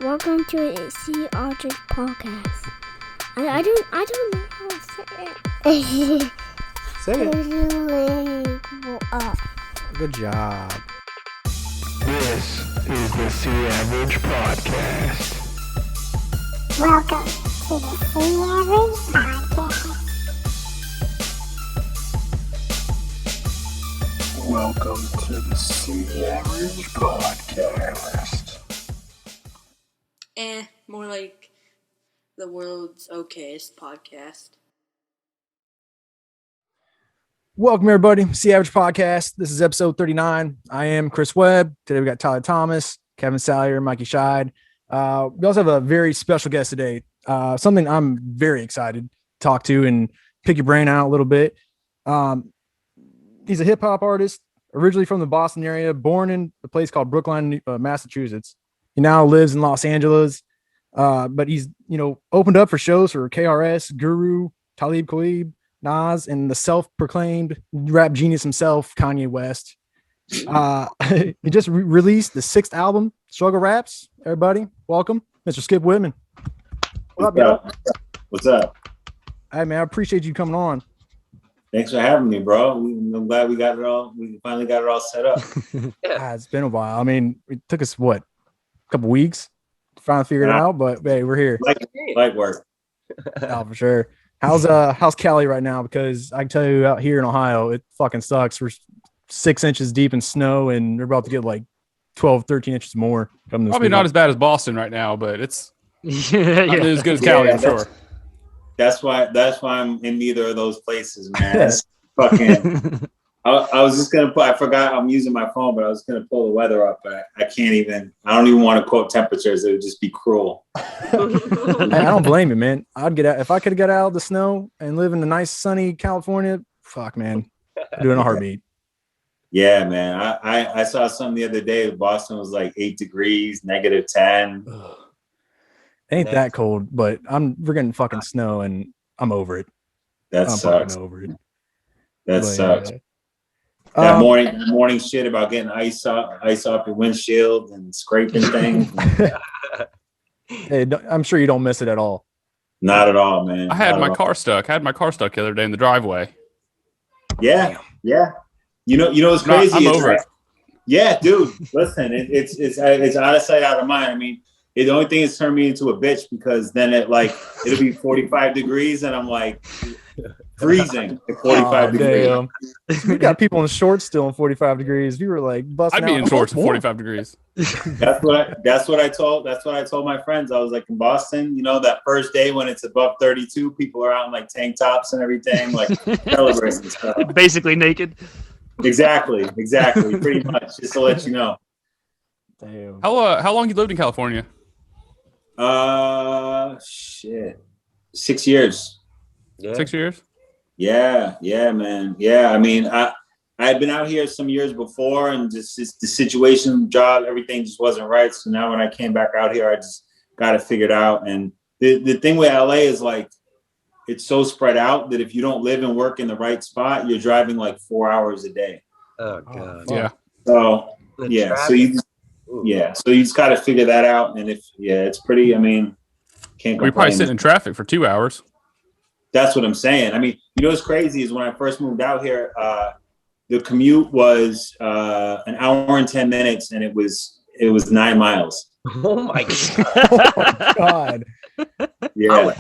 Welcome to the Sea Archers podcast. I don't know how to say it. Say it. Good job. This is the Sea Average Podcast. Welcome to the Sea Average Podcast. Welcome to the Sea Average Podcast. More like the world's okayest podcast. Welcome, everybody. Sea Average Podcast. This is episode 39. I am Kris Webb. Today we got Tyler Thomas, Kevin Salyer, Mikey Scheid. We also have a very special guest today. Something I'm very excited to talk to and pick your brain out a little bit. He's a hip hop artist, originally from the Boston area, born in a place called Brookline, Massachusetts. He now lives in Los Angeles, but he's opened up for shows for KRS, Guru, Talib Kweli, Nas, and the self-proclaimed rap genius himself, Kanye West. He just released the 6th album, Struggleraps. Everybody, welcome, Mr. Skipp Whitman. What's up? What's up? Hey, man, I appreciate you coming on. Thanks for having me, bro. I'm glad we got it all. We finally got it all set up. It's been a while. I mean, it took us a couple weeks to finally figure it out, but hey, we're here. Light work. Oh, for sure. How's Cali right now? Because I can tell you, out here in Ohio, it fucking sucks. We're 6 inches deep in snow, and we're about to get like 12, 13 inches more coming this Probably week. not as bad as Boston right now, but it's as good as Cali, I'm sure. That's why I'm in neither of those places, man. It's fucking. I was just gonna I forgot I'm using my phone, but I was gonna pull the weather up, but I can't even. I don't even want to quote temperatures. It would just be cruel. I don't blame you, man. I'd get out if I could get out of the snow and live in the nice sunny California. Fuck, man, I'd do it in a heartbeat. Yeah, man. I saw something the other day. Boston was like 8 degrees, -10. Ain't that cold, but we're getting fucking snow, and I'm over it. That I'm sucks. fucking over it. That But, sucks. yeah. That morning shit about getting ice off your windshield and scraping things. Hey, I'm sure you don't miss it at all. Not at all, man. I had my car stuck. the other day in the driveway. Yeah. You know what's crazy? I'm over it. Yeah, dude. Listen, it's out of sight, out of mind. I mean, the only thing is turned me into a bitch because then it'll be 45 degrees and I'm like freezing at 45 degrees. Damn. We got people in shorts still in 45 degrees. We were like busting I'd be out. in shorts at 45 degrees. That's what I told my friends. I was like, in Boston, that first day when it's above 32, people are out in like tank tops and everything, like celebrating stuff. Basically naked. Exactly. Pretty much, just to let you know. Damn. How long you lived in California? 6 years. Yeah. 6 years? Yeah, man. Yeah, I mean, I had been out here some years before, and just the situation, job, everything just wasn't right. So now when I came back out here, I just got it figured out. And the thing with LA is like, it's so spread out that if you don't live and work in the right spot, you're driving like 4 hours a day. Oh god. Yeah. So so you just got to figure that out. And it's pretty. I mean, can't. We're probably sitting in traffic for 2 hours. That's what I'm saying. I mean, what's crazy is when I first moved out here, the commute was an hour and 10 minutes, and it was 9 miles. Oh my God. Yeah.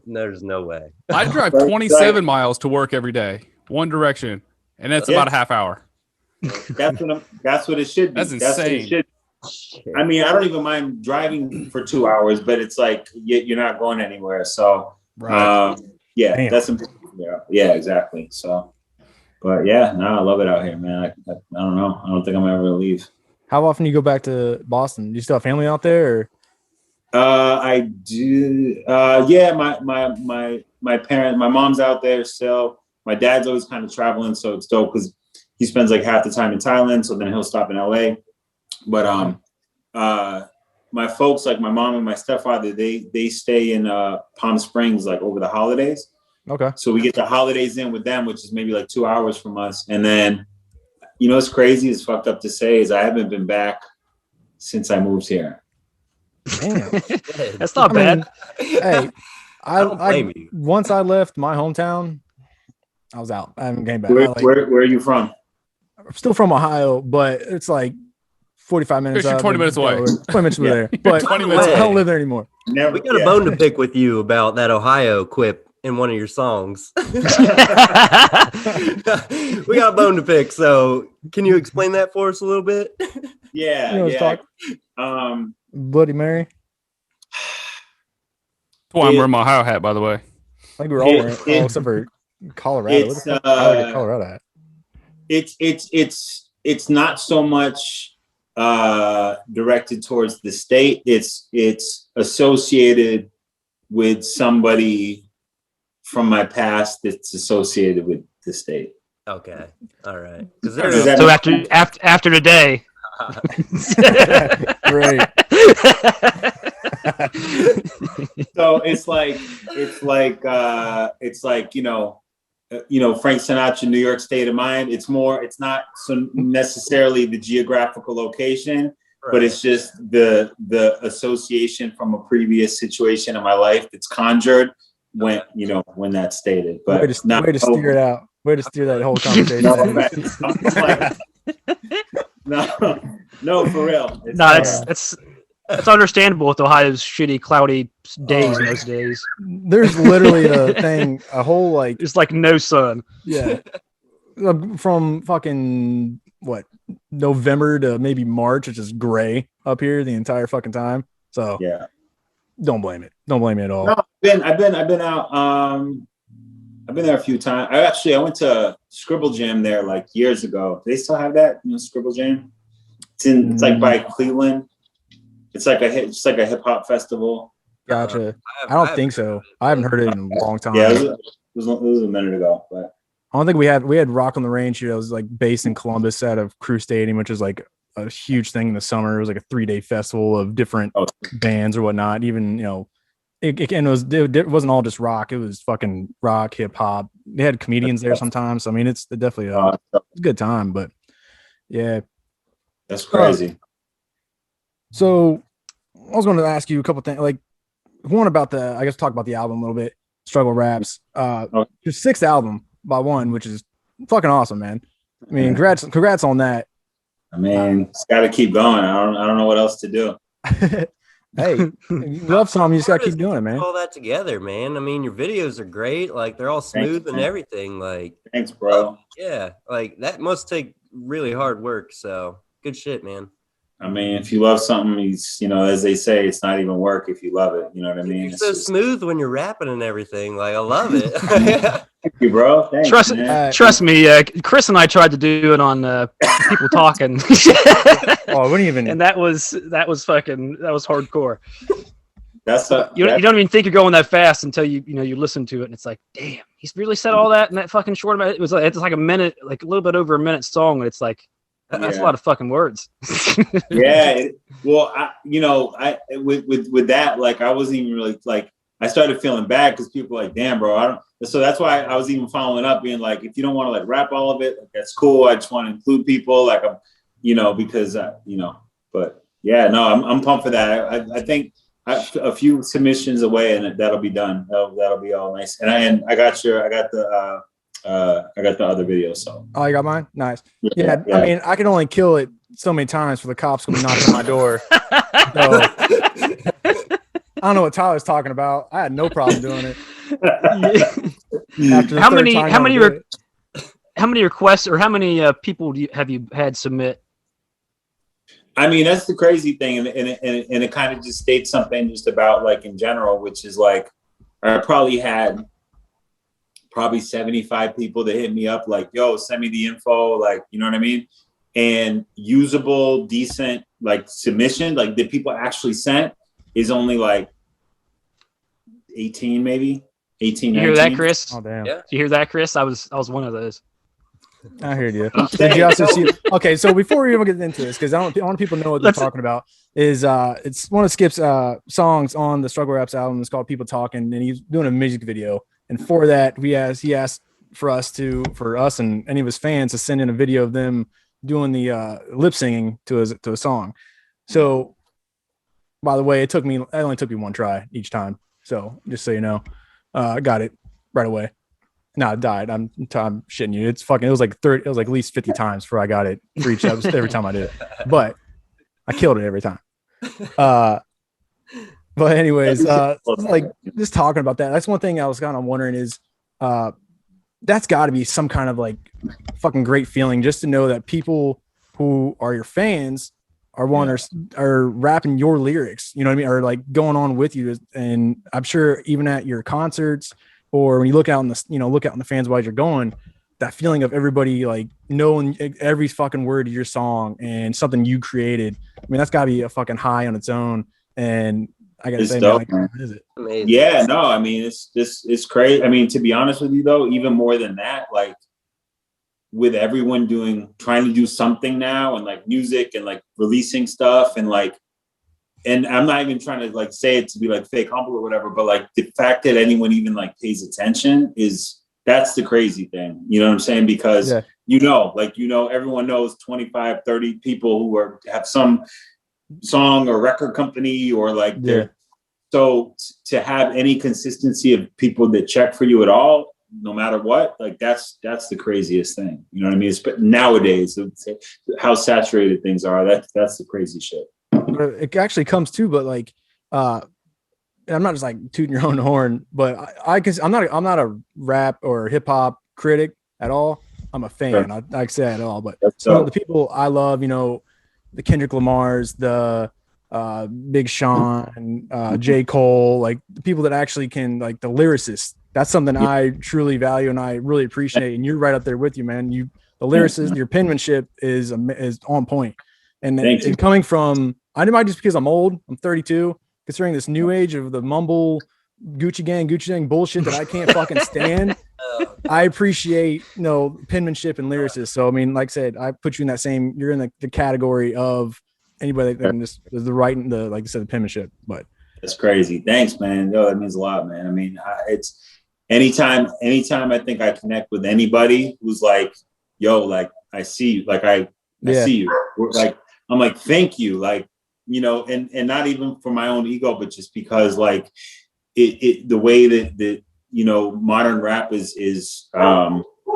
There's no way. I drive 27 miles to work every day, one direction, and that's about a half hour. That's what it should be. That's insane. I mean, I don't even mind driving for 2 hours, but it's like you're not going anywhere. So, Right. Damn. that's important. Yeah, exactly. So, but yeah, no, I love it out here, man. I don't know. I don't think I'm ever gonna leave. How often do you go back to Boston? Do you still have family out there? Or? I do. Yeah, my parents, my mom's out there still. My dad's always kind of traveling, so it's dope because he spends like half the time in Thailand, so then he'll stop in LA. But my folks, like my mom and my stepfather, they stay in Palm Springs like over the holidays. Okay. So we get the holidays in with them, which is maybe like 2 hours from us. And then, what's crazy, is fucked up to say, is I haven't been back since I moved here. Damn. That's not bad. Hey, I don't blame you. once I left my hometown, I was out. I haven't came back. Where are you from? I'm still from Ohio, but it's like 45 minutes. Chris, you're 20 minutes away. 20 minutes away there. But 20 I minutes don't live there anymore. Never. We got a bone to pick with you about that Ohio quip in one of your songs. We got a bone to pick. So can you explain that for us a little bit? Yeah. You know yeah. Bloody Mary. That's why I'm wearing my Ohio hat, by the way. I think we're all wearing it, except for Colorado. What the fuck? How did Colorado at? It's not so much directed towards the state. It's associated with somebody from my past that's associated with the state. Okay. All right. So after today. Great. So it's like Frank Sinatra, New York State of Mind. It's not so necessarily the geographical location, but it's just the association from a previous situation in my life that's conjured when that's stated. But way to steer it out. Way to steer that whole conversation. No, for real. That's understandable with Ohio's shitty, cloudy days in those days. There's literally a whole like it's like no sun. Yeah, from fucking November to maybe March, it's just gray up here the entire fucking time. So yeah, don't blame it. Don't blame me at all. No, I've been out. I've been there a few times. I went to Scribble Jam there like years ago. Do they still have that? Scribble Jam. It's like by Cleveland. It's like a hip hop festival. Gotcha. I don't think so. I haven't heard it in a long time. Yeah, it was a minute ago. But I don't think we had Rock on the Range here. It was like based in Columbus out of Crew Stadium, which is like a huge thing in the summer. It was like a 3-day festival of different bands or whatnot. Even it wasn't all just rock. It was fucking rock, hip hop. They had comedians there sometimes. So, I mean, it's definitely a good time. But yeah, that's crazy. So I was going to ask you a couple things. Like one about talk about the album a little bit. Struggle Raps. Your 6th album by One, which is fucking awesome, man. I mean, congrats on that. I mean, it's got to keep going. I don't know what else to do. Hey, you love something, you just gotta keep doing it, man. All that together, man. I mean, your videos are great. Like they're all smooth and everything. Like, thanks, bro. Yeah, like that must take really hard work. So good shit, man. I mean, if you love something, as they say, it's not even work if you love it. You know what I mean? You're so smooth when you're rapping and everything. Like, I love it. Thank you, bro. Thanks, trust me. Chris and I tried to do it on People Talking. Oh, I wouldn't even. And that was hardcore. You don't even think you're going that fast until you listen to it, and it's like, damn, he's really said all that in that fucking short amount. It's like a minute, like a little bit over a minute song, and it's like. That's a lot of fucking words. Yeah. With that, like, I wasn't even really like, I started feeling bad because people were like, damn, bro, so that's why I was even following up being like, if you don't want to like rap all of it, like, that's cool. I just want to include people like, because, but yeah, no, I'm pumped for that. I think a few submissions away and that'll be done. That'll be all nice. And I got the other video. So you got mine? Nice. Yeah. I mean, I can only kill it so many times for the cops will be knocking on my door. So, I don't know what Tyler's talking about. I had no problem doing it. How many requests or how many people have you had submit? I mean, that's the crazy thing, and it kind of just states something just about like in general, which is like I probably had 75 people that hit me up like, yo, send me the info, like, you know what I mean? And usable, decent, like submission, like the people actually sent is only like 18, maybe 18. You hear that, Chris? Oh, damn. Yeah. You hear that, Chris? I was one of those. I heard you. Did you also see? Okay, so before we even get into this, because I want people to know what they're talking about, is it's one of Skipp's songs on the Struggle Raps album. It's called People Talking, and he's doing a music video. And for that, he asked for us and any of his fans to send in a video of them doing the lip singing to a song. So by the way, it only took me one try each time. So just so you know, I got it right away. No, it died. I'm shitting you. It was like 30. It was like at least 50 times before I got it for each episode every time I did it. But I killed it every time. But anyways, like just talking about that. That's one thing I was kind of wondering is, that's got to be some kind of like fucking great feeling just to know that people who are your fans are rapping your lyrics, you know what I mean? Or like going on with you. And I'm sure even at your concerts or when you look out in the fans while you're going, that feeling of everybody like knowing every fucking word of your song and something you created. I mean, that's gotta be a fucking high on its own. And I gotta say, dope, man, is it? Amazing. Yeah, no, I mean, it's crazy. I mean, to be honest with you though, even more than that, like with everyone trying to do something now and like music and like releasing stuff and I'm not even trying to like say it to be like fake humble or whatever, but like the fact that anyone even like pays attention that's the crazy thing. You know what I'm saying? Because everyone knows 25, 30 people who have some song or record company or like so to have any consistency of people that check for you at all, no matter what, like that's the craziest thing. You know what I mean? It's nowadays how saturated things are. That's the crazy shit. It actually comes too, but like, I'm not just like tooting your own horn, but I'm not a rap or hip hop critic at all. I'm a fan. Sure. I say that at all, but the people I love, the Kendrick Lamars, the Big Sean, J. Cole, like the people that actually can, like the lyricists. That's something I truly value and I really appreciate. And you're right up there with you, man. The lyricist, your penmanship is on point. And coming from, I might just because I'm old, I'm 32, considering this new age of the mumble Gucci gang bullshit that I can't fucking stand. I appreciate penmanship and lyricists. So I mean, like I said, I put you in that same. You're in the category of anybody that can just the writing, like I said, the penmanship. But that's crazy. Thanks, man. Yo, that means a lot, man. I mean, it's anytime I think I connect with anybody who's like, yo, like I see you, like I see you. Like I'm like, thank you, like and not even for my own ego, but just because like it the way that modern rap is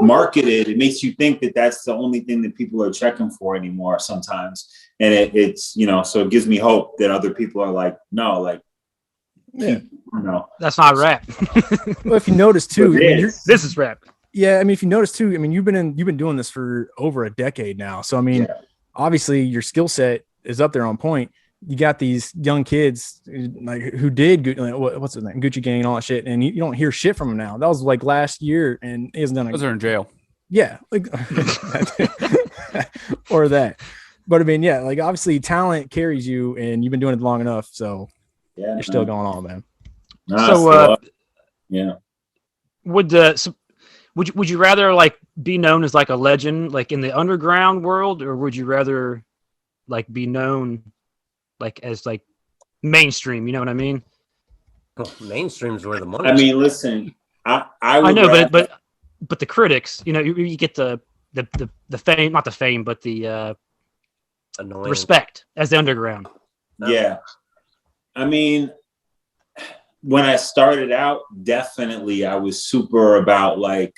marketed, it makes you think that that's the only thing that people are checking for anymore sometimes. And it's so it gives me hope that other people are like, no, like, that's not rap. Well, if you notice too, this is rap. Yeah, I mean, if you notice too, I mean, you've been doing this for over a decade now. So I mean, obviously your skill set is up there on point. You got these young kids like who did what's his name, Gucci gang and all that shit, and you don't hear shit from them now. That was like last year, and he hasn't done. Those are in jail. Yeah, like or that. But I mean, yeah, like obviously talent carries you, and you've been doing it long enough, so you're still going on, man. Would you rather like be known as like a legend like in the underground world, or would you rather like be known like as like mainstream? You know what I mean? Well, mainstream's where the money. I mean, listen, I know, but the critics, you get the fame, not the fame, but the respect as the underground. Yeah, I mean, when I started out, definitely I was super about like,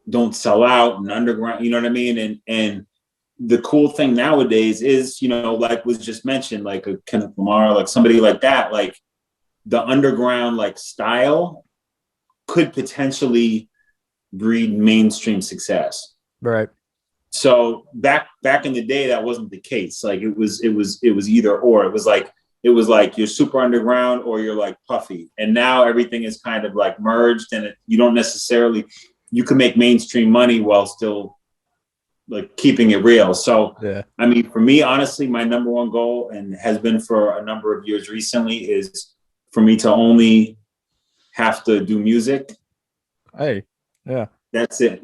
don't sell out and underground, you know what I mean? And the cool thing nowadays is, like was just mentioned, like a Kendrick Lamar, like somebody like that, like the underground like style could potentially breed mainstream success. Right. So back in the day, that wasn't the case. Like it was either or. It was like you're super underground or you're like puffy. And now everything is kind of like merged, and you don't necessarily, you can make mainstream money while still like keeping it real. So, I mean, for me, honestly, my number one goal, and has been for a number of years recently, is for me to only have to do music. Hey, yeah. That's it.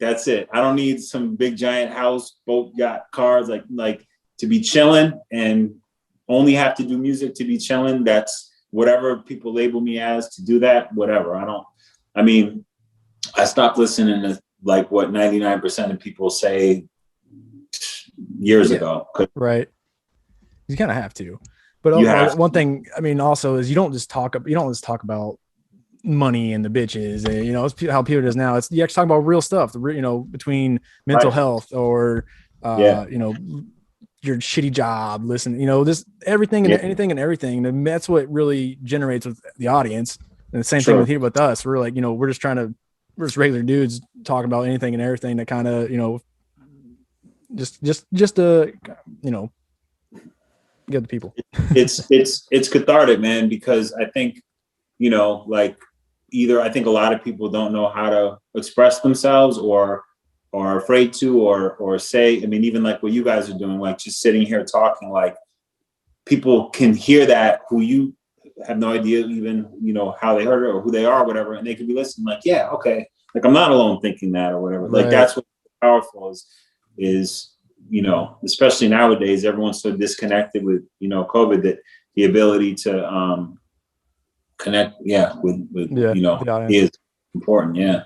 I don't need some big giant house, boat, yacht, cars, like to be chilling and only have to do music to be chilling. That's whatever people label me as, to do that, whatever. I stopped listening to like what 99% of people say years ago. Right. You kind of have to. But You have one thing, I mean, also is you don't just talk about money and the bitches, and it's how people it is now. It's you actually talk about real stuff, between mental health or your shitty job, this everything and anything and everything. And that's what really generates with the audience. And the same thing with here with us. We're like, we're just regular dudes talking about anything and everything that kind of, just to, get the people. It's cathartic, man, because I think, either I think a lot of people don't know how to express themselves or are afraid to or say, I mean, even like what you guys are doing, like just sitting here talking, like people can hear that who you have no idea even, how they heard it or who they are or whatever. And they could be listening like, yeah, okay. Like I'm not alone thinking that or whatever. Like that's what's powerful is, especially nowadays, everyone's so disconnected with, COVID that the ability to connect, with is important. Yeah.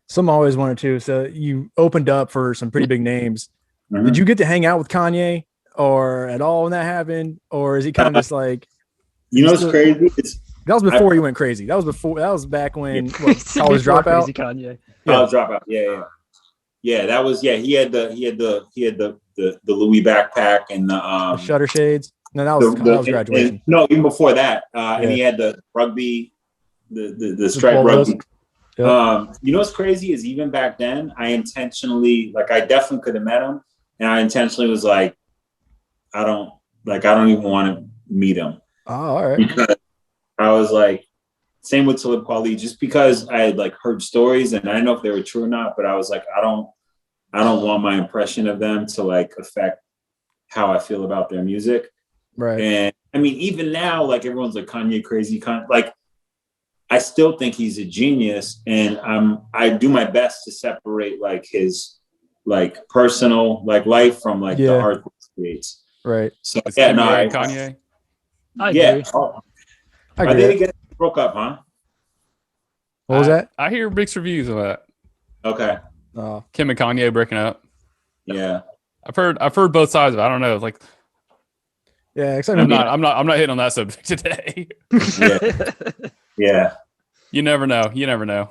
Some always wanted to. So you opened up for some pretty big names. Mm-hmm. Did you get to hang out with Kanye or at all when that happened? Or is he kind of just like, it's crazy? That was before he went crazy. That was back when college dropout. Kanye. College dropout. Yeah. That was, he had the Louis backpack and the shutter shades. No, that was graduation. No, even before that. And he had the rugby, the striped rugby. Yep. What's crazy is even back then, I intentionally, I definitely could have met him, and I intentionally was like, I don't even want to meet him. Oh, all right. Because I was like, same with Talib Kweli, just because I had heard stories, and I don't know if they were true or not, but I was like, I don't want my impression of them to affect how I feel about their music. Right. And I mean, even now, everyone's like Kanye crazy, I still think he's a genius, and I do my best to separate his personal life from the art that he creates. Right. So Kanye. I agree. Are they together? Broke up, huh? What was that? I hear mixed reviews of that. Okay. Kim and Kanye breaking up. Yeah. I've heard both sides of it. I don't know. Yeah, I'm not hitting on that subject today. Yeah. You never know. You never know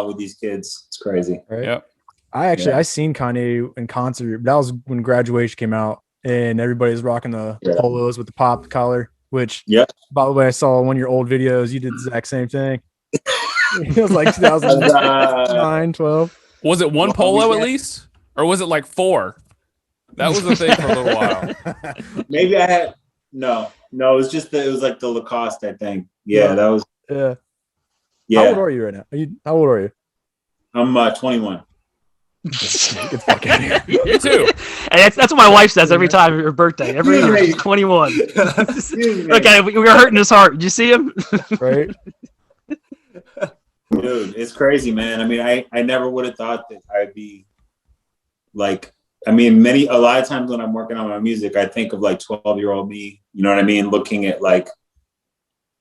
with these kids. It's crazy. Right. Yep. I seen Kanye in concert. That was when Graduation came out, and everybody's rocking the polos with the pop collar. Which, by the way, I saw one of your old videos. You did the exact same thing. It was 2009, 12. Was it one polo at least, or was it 4? That was the thing for a little while. Maybe I had no. It was just it was the Lacoste, I think. Yeah, that was. Yeah. Yeah. How old are you right now? How old are you? I'm 21. Get the fuck out of here. You too. And that's what my wife says every time for her birthday. Every year, she's 21. Okay, we were hurting his heart. Did you see him? Right. Dude, it's crazy, man. I mean, I never would have thought that I'd be a lot of times when I'm working on my music, I think of 12-year-old me, you know what I mean? Looking at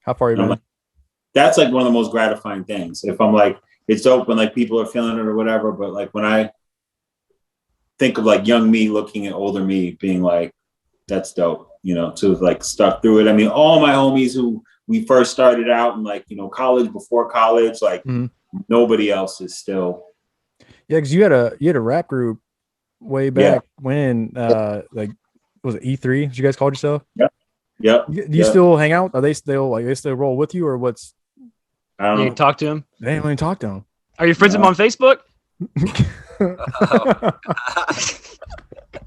how far you been? That's one of the most gratifying things. If I'm it's dope when people are feeling it or whatever, but when I think of young me looking at older me being that's dope, to have stuck through it. I mean, all my homies who we first started out in college, before college, nobody else is still. Yeah, because you had a rap group way back when was it E3? Did you guys call yourself? Yep. Do you still hang out? Are they still they still roll with you, or what's? I don't know. You talk to him? They ain't even talk to him. Are you friends with him on Facebook?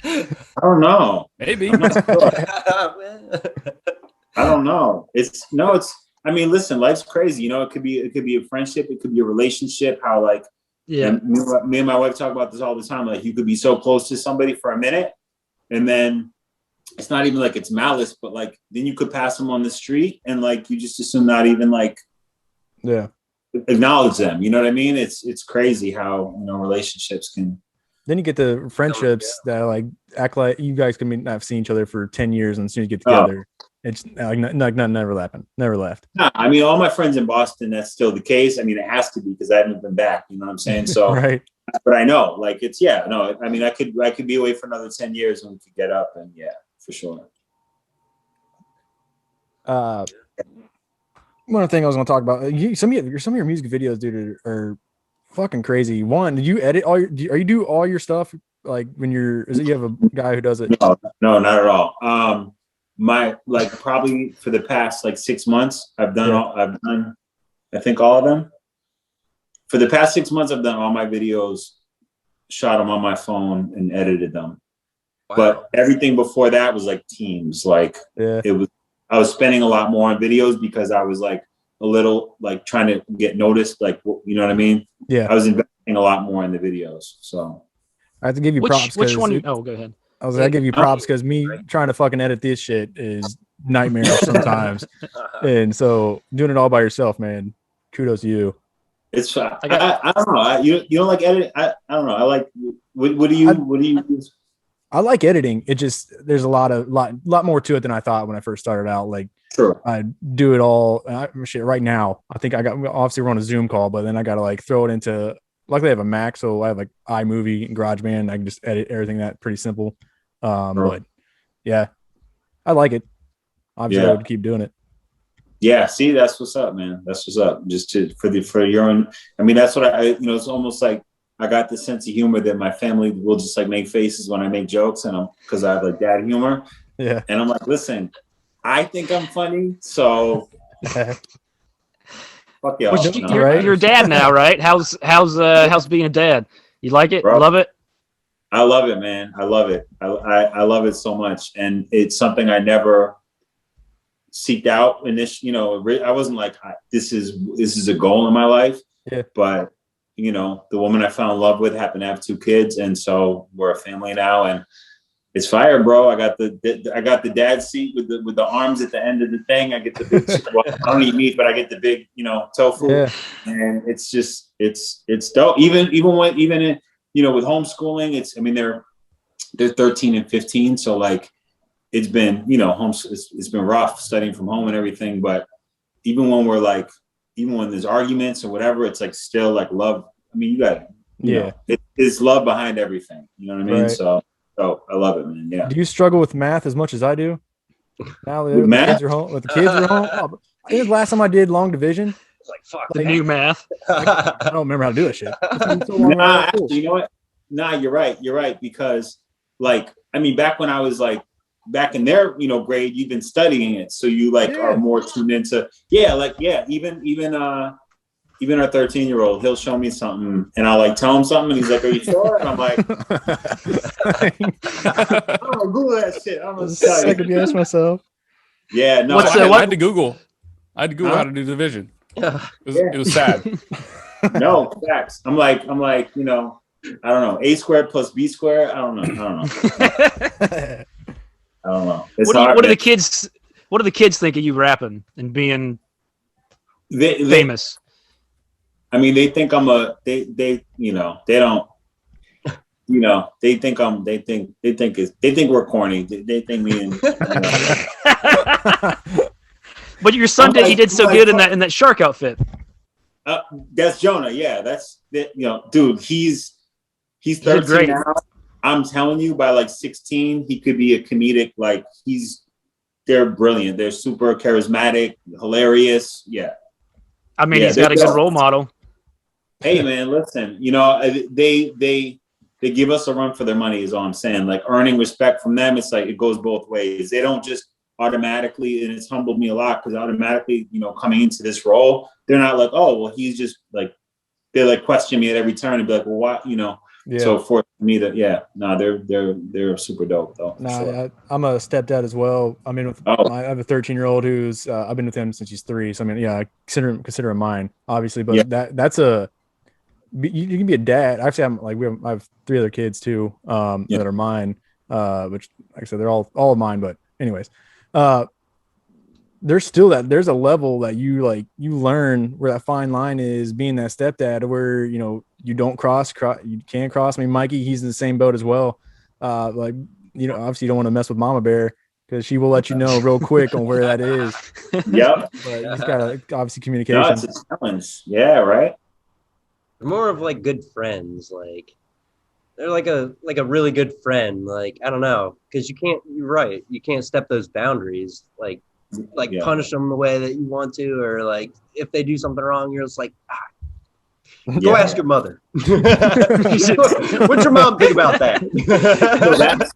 I don't know. Maybe. I don't know. I mean, listen, life's crazy. It could be a friendship. It could be a relationship. How me and my wife talk about this all the time. You could be so close to somebody for a minute, and then it's not even it's malice, but then you could pass them on the street and you just assume not even acknowledge them. You know what I mean? It's crazy how relationships can. Then you get the friendships that act like you guys can not have seen each other for 10 years, and as soon as you get together, it's nothing never happened, never left. Nah, I mean, all my friends in Boston, that's still the case. I mean, it has to be because I haven't been back. You know what I'm saying? So, right. But I know, I mean, I could be away for another 10 years and we could get up, and for sure. One thing I was going to talk about, some of your music videos, dude, are fucking crazy. One, did you edit all you do all your stuff like when is it you have a guy who does it? No, not at all. My probably for the past 6 months, I've done I think all of them. For the past 6 months, I've done all my videos, shot them on my phone and edited them. Wow. But everything before that was like teams. I was spending a lot more on videos because I was a little trying to get noticed. You know what I mean? Yeah. I was investing a lot more in the videos. So I have to give you props. Which one? Go ahead. I give you props because me trying to fucking edit this shit is nightmare sometimes. And so doing it all by yourself, man, kudos to you. It's I don't know. You don't like editing? I don't know. I like what do you use? I like editing. It just there's a lot more to it than I thought when I first started out. Sure. I do it all. Shit, right now I think obviously we're on a Zoom call, but then I got to throw it into. Luckily I have a Mac, so I have iMovie and GarageBand. I can just edit everything that pretty simple. But yeah, I like it. Obviously I would keep doing it. Yeah, see, that's what's up, man. That's what's up. Just for your own. I mean, that's what it's almost like I got this sense of humor that my family will just make faces when I make jokes, and because I have dad humor. Yeah. And I'm like, listen, I think I'm funny, so fuck y'all. You're a dad now, right? How's being a dad? You like it? Bro, love it? I love it, man. I love it. I love it so much, and it's something I never seeked out in this. I wasn't this is a goal in my life. Yeah. But the woman I fell in love with happened to have 2 kids, and so we're a family now, and it's fire, bro. I got the dad seat with the arms at the end of the thing. I get the big. Well, I don't eat meat, but I get the big, tofu, and it's just it's dope. Even in with homeschooling, they're 13 and 15, so it's been it's been rough studying from home and everything. But even when we're even when there's arguments or whatever, it's still love. I mean, you got it's love behind everything. You know what I mean? Right. So I love it, man. Yeah. Do you struggle with math as much as I do? Now the kids are home. I think the last time I did long division. It's fuck the new math. I don't remember how to do that shit. You know what? Nah, you're right. Because back when I was back in their grade, you've been studying it, so you are more tuned into even our 13-year-old, he'll show me something and I'll tell him something and he's like, are you sure? And I'm like, I don't know, Google that shit. I don't know what to tell you. Second guess myself. Yeah, no. I had to Google how to do division. It was sad. No, facts. I'm like, I don't know, A squared plus B squared. I don't know. I don't know. What do the kids think of you rapping and being famous? I mean, they think I'm they don't, they think we're corny. They think me and. But your son he did so good in that shark outfit. That's Jonah. Yeah, that's dude. He's 13 now. I'm telling you, by 16, he could be a comedic. They're brilliant. They're super charismatic, hilarious. Yeah. I mean, he's got a good role model. Hey, man, listen. They give us a run for their money. Is all I'm saying. Earning respect from them. It's it goes both ways. They don't just automatically, and it's humbled me a lot because automatically, coming into this role, they're not oh, well, he's just they question me at every turn and be well, why, Yeah. So for me, they're super dope though. Sure. I'm a stepdad as well. I mean, I have a 13-year-old who's I've been with him since he's 3. So I mean, I consider him mine, obviously. But that's you can be a dad. Actually, I have 3 other kids too that are mine. Which, like I said, they're all of mine. But anyways, there's a level that you learn where that fine line is being that stepdad where you don't cross you can't cross. I mean, Mikey, he's in the same boat as well. Obviously you don't want to mess with Mama Bear because she will let you know real quick on where that is. Yep. But you got obviously communication. No, it's a challenge. Yeah, right. They're more of good friends. They're like a really good friend. I don't know, because you're right. You can't step those boundaries. like Yeah. punish them the way that you want to, or like if they do something wrong, you're just like, go Yeah. ask your mother. What's your mom think about that? That's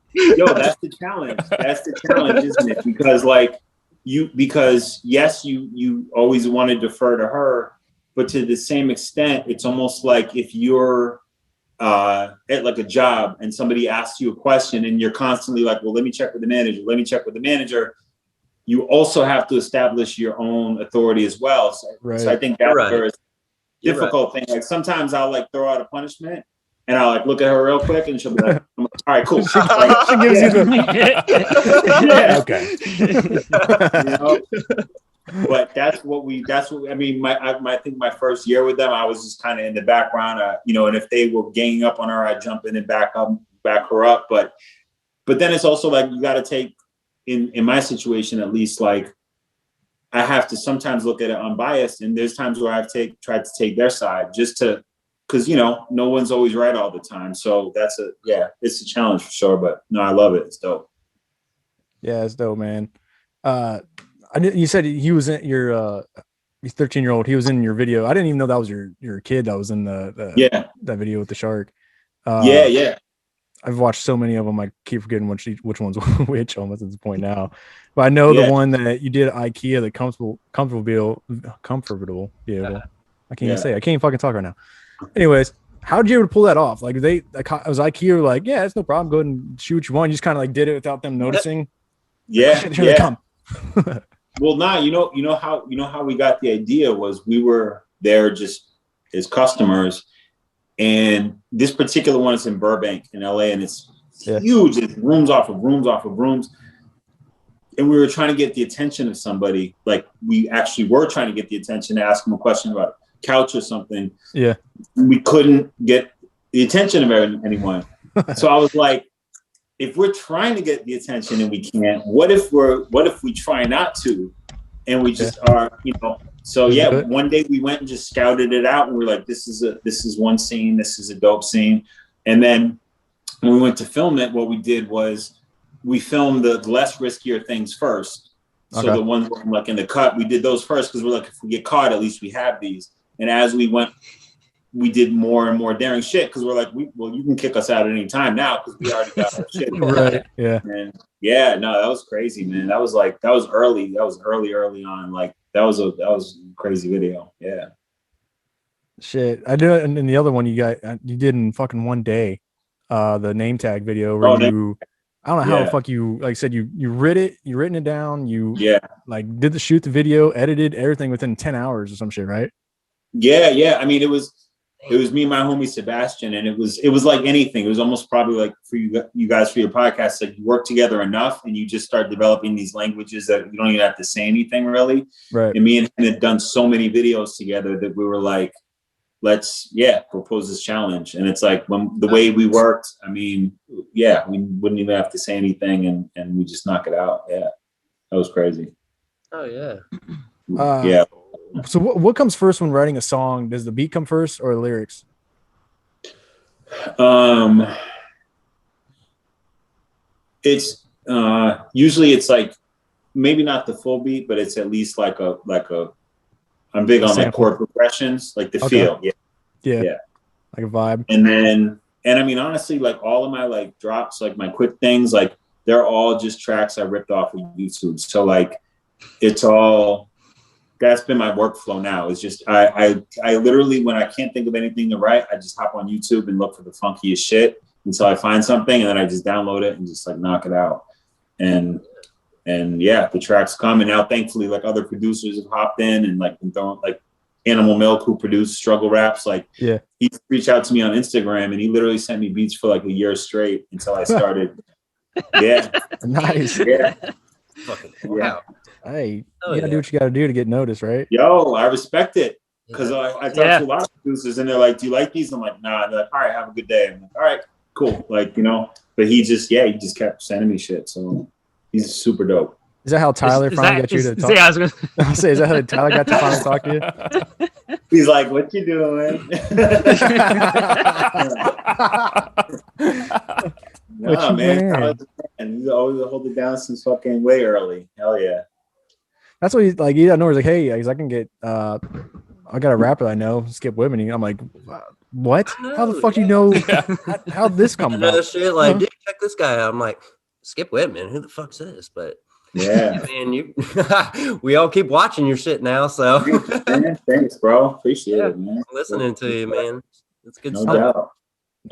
the challenge. That's the challenge, isn't it? Because like yes, you always want to defer to her, but to the same extent, it's almost like if you're at like a job and somebody asks you a question and you're constantly like, well, let me check with the manager. You also have to establish your own authority as well. So I think that's where it's difficult thing. Like sometimes I'll like throw out a punishment and I'll like look at her real quick and she'll be like, all right, cool. She gives you the But that's what I mean. I think my first year with them, I was just kind of in the background, and if they were ganging up on her, I'd jump in and back her up. But then it's also like, you got to take in my situation, at least, like I have to sometimes look at it unbiased. And there's times where I've tried to take their side because no one's always right all the time. So it's a challenge for sure, but no, I love it. It's dope. Yeah, it's dope, man. You said he was in your 13-year-old. He was in your video. I didn't even know that was your kid that was in that video with the shark. Yeah. I've watched so many of them. I keep forgetting which one's which almost at this point now. But I know the one that you did at IKEA, the comfortable vehicle. I can't even say. I can't even fucking talk right now. Anyways, how did you ever pull that off? Like was IKEA like, yeah, it's no problem. Go ahead and shoot what you want. You just kind of like did it without them noticing. Yeah. Here they come. Well, you know how we got the idea was we were there just as customers, and this particular one is in Burbank in LA, and it's huge. It's rooms off of rooms. And we were trying to get the attention of somebody. Like we actually were trying to get the attention to ask them a question about a couch or something. Yeah. We couldn't get the attention of anyone. So I was like, if we're trying to get the attention and we can't, what if we try not to and we just are, So one day we went and just scouted it out and we're like, this is one scene, this is a dope scene. And then when we went to film it, what we did was we filmed the less riskier things first. So the ones like in the cut, we did those first because we're like, if we get caught, at least we have these. And as we went, we did more and more daring shit because we're like, you can kick us out at any time now because we already got our shit. Right. Yeah. And that was crazy, man. That was early. That was early on. Like that was a crazy video. Yeah. Shit. I do it. And then the other one you did in fucking one day, the name tag video where I don't know how the fuck you, like I said, you written it down. You did shoot the video, edited everything within 10 hours or some shit, right? Yeah. I mean, it was me and my homie Sebastian, and it was like anything. It was almost probably like for you guys for your podcast, like you work together enough and you just start developing these languages that you don't even have to say anything really. Right. And me and him had done so many videos together that we were like, let's propose this challenge. And it's like when the way we worked, I mean, we wouldn't even have to say anything and we just knock it out. Yeah. That was crazy. Oh yeah. Yeah. So what comes first when writing a song? Does the beat come first or the lyrics? It's usually it's like maybe not the full beat, but it's at least like a I'm big on like chord progressions, like the feel. Yeah. Like a vibe. And I mean honestly, like all of my like drops, like my quick things, like they're all just tracks I ripped off of YouTube. So like it's all that's been my workflow now. It's just I literally, when I can't think of anything to write, I just hop on YouTube and look for the funkiest shit until I find something, and then I just download it and just like knock it out. And the tracks come, and now thankfully like other producers have hopped in and like been throwing, like Animal Milk, who produced Struggle Raps, like he reached out to me on Instagram and he literally sent me beats for like a year straight until I started. Nice. Wow. Hey, you gotta do what you gotta do to get noticed, right? Yo, I respect it. Because I talk to a lot of producers and they're like, do you like these? I'm like, nah. They're like, all right, have a good day. I'm like, all right, cool. Like, but he just kept sending me shit. So he's super dope. Is that how Tyler finally got you to talk? Yeah, I was gonna say, is that how Tyler got to finally talk to you? He's like, what you doing? Nah, man. And he's always hold it down since fucking way early. Hell yeah. That's what he's like. He out of nowhere, he's like, hey, I can get I got a rapper I know, Skipp Whitman. I'm like, what? How the fuck do you know? How'd this come about? Shit, like, dude, check this guy out. I'm like, Skipp Whitman, who the fuck's this? But Yeah, man, we all keep watching your shit now, so thanks, bro. Appreciate it, man. Listening to you, man. It's good No stuff. doubt.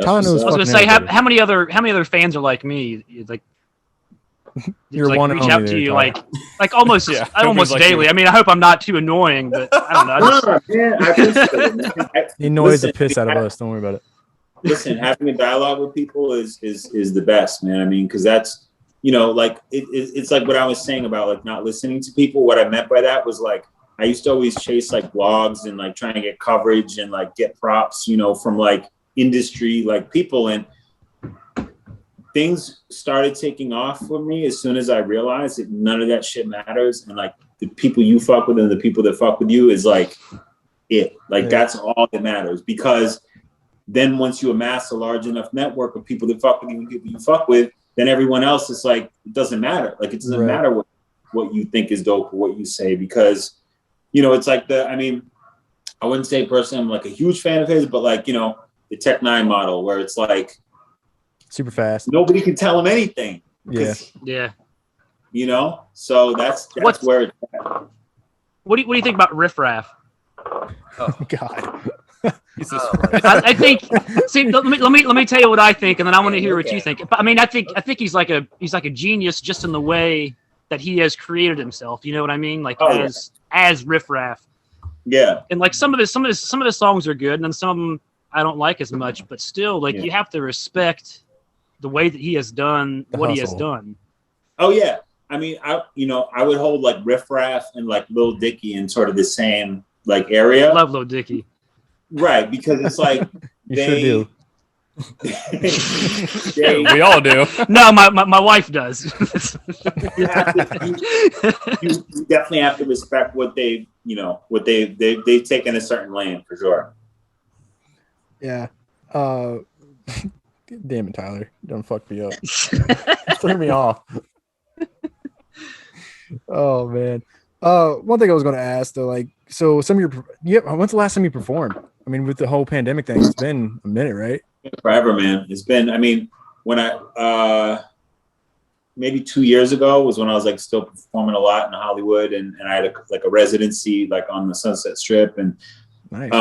Tyler knows I was gonna say, how many other fans are like me? Like, You're like one reach only out there, to you Tyler. like almost Yeah, almost nobody's like daily. you. I mean, I hope I'm not too annoying, but I don't know. Man, I appreciate it, man. He annoys the Listen, piss out of us. Don't worry about it. Listen, having a dialogue with people is the best, man. I mean, because that's, like it's like what I was saying about like not listening to people. What I meant by that was like I used to always chase like blogs and like trying to get coverage and like get props, from like industry like people, and things started taking off for me as soon as I realized that none of that shit matters, and like the people you fuck with and the people that fuck with you is like it. Like that's all that matters, because then once you amass a large enough network of people that fuck with you and people you fuck with, then everyone else is like, it doesn't matter. Like it doesn't matter what you think is dope or what you say, because, it's like I wouldn't say personally I'm like a huge fan of his, but like, the Tech 9 model where it's like super fast. Nobody can tell him anything. Yeah. So that's where it's at. What do you think about Riff Raff? Oh God. I think. See, let me tell you what I think, and then I want to hear what you think. I mean, I think he's like a genius just in the way that he has created himself. You know what I mean? Like as Riff Raff. Yeah. And like some of his songs are good, and then some of them I don't like as much. But still, like you have to respect the way that he has done what he has done. Oh yeah. I mean, I would hold like Riff Raff and like Lil Dicky in sort of the same like area. Love Lil Dicky. Right, because it's like you sure do. We all do. No, my wife does. you definitely have to respect what they've taken a certain lane for sure. Yeah. Damn it, Tyler. Don't fuck me up. Threw me off. Oh man. One thing I was going to ask though, like, so when's the last time you performed? I mean, with the whole pandemic thing, it's been a minute, right? Forever, man. It's been, I mean, when I, maybe 2 years ago was when I was like still performing a lot in Hollywood, and I had a residency like on the Sunset Strip, and nice.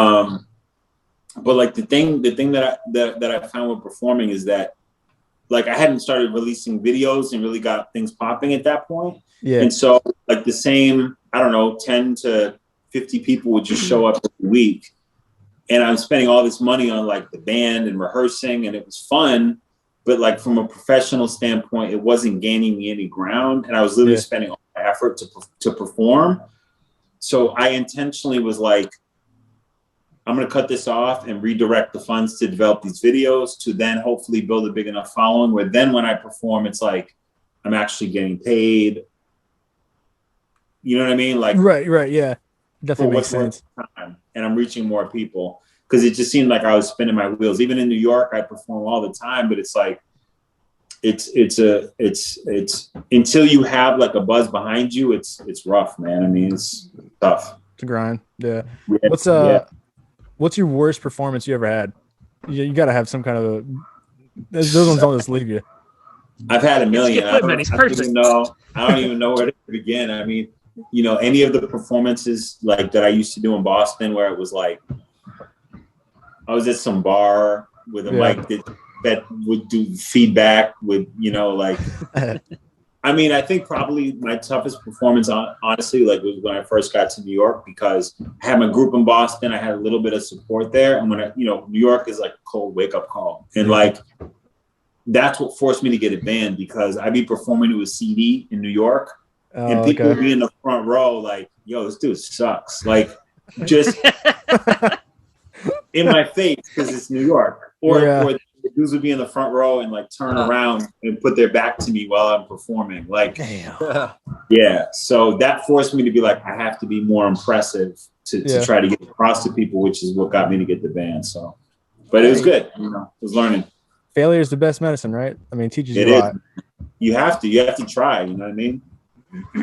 But like the thing that I found with performing is that like I hadn't started releasing videos and really got things popping at that point. Yeah. And so like the same, I don't know, 10 to 50 people would just show up every week. And I'm spending all this money on like the band and rehearsing, and it was fun. But like from a professional standpoint, it wasn't gaining me any ground. And I was literally spending all my effort to perform. So I intentionally was like, I'm going to cut this off and redirect the funds to develop these videos to then hopefully build a big enough following where then when I perform, it's like I'm actually getting paid. You know what I mean? Like right. Yeah. Definitely makes sense. And I'm reaching more people, because it just seemed like I was spinning my wheels. Even in New York, I perform all the time, but it's like, it's until you have like a buzz behind you, it's rough, man. I mean, it's tough. It's a grind. Yeah. What's your worst performance you ever had? You got to have some kind of those ones don't just leave you. I've had a million. I don't even know where to begin. I mean, any of the performances like that I used to do in Boston, where it was like I was at some bar with a mic that would do feedback with, like, I mean, I think probably my toughest performance, honestly, like was when I first got to New York, because I had my group in Boston. I had a little bit of support there. And when New York is like a cold wake up call. And like, that's what forced me to get it banned, because I'd be performing to a CD in New York. And people would be in the front row like, yo, this dude sucks. Like, just in my face, because it's New York. Or the dudes would be in the front row and like turn around and put their back to me while I'm performing. Like, yeah. So that forced me to be like, I have to be more impressive to try to get across to people, which is what got me to get the band. So, but it was good. It was learning. Failure is the best medicine, right? I mean, it teaches you a lot. You have to try, you know what I mean?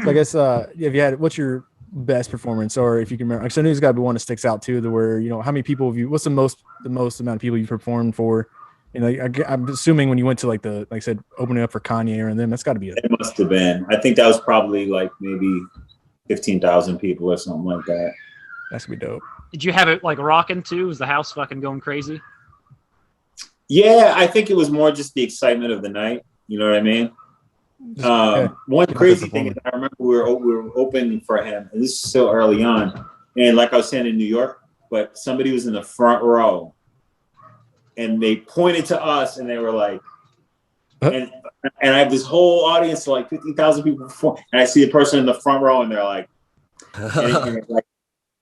So I guess if you had, what's your best performance, or if you can remember? Because I know there's got to be one that sticks out too, to where how many people have you? What's the most amount of people you performed for? I'm assuming when you went to like I said, opening up for Kanye or them, that's got to be. It must have been. I think that was probably like maybe 15,000 people or something like that. That's gonna be dope. Did you have it like rocking too? Was the house fucking going crazy? Yeah, I think it was more just the excitement of the night. You know what I mean? One crazy thing is I remember we were opening for him, and this is still early on. And like I was saying in New York, but somebody was in the front row, and they pointed to us, and they were like, and I have this whole audience of like 50,000 people before, and I see the person in the front row, and they're like, and like,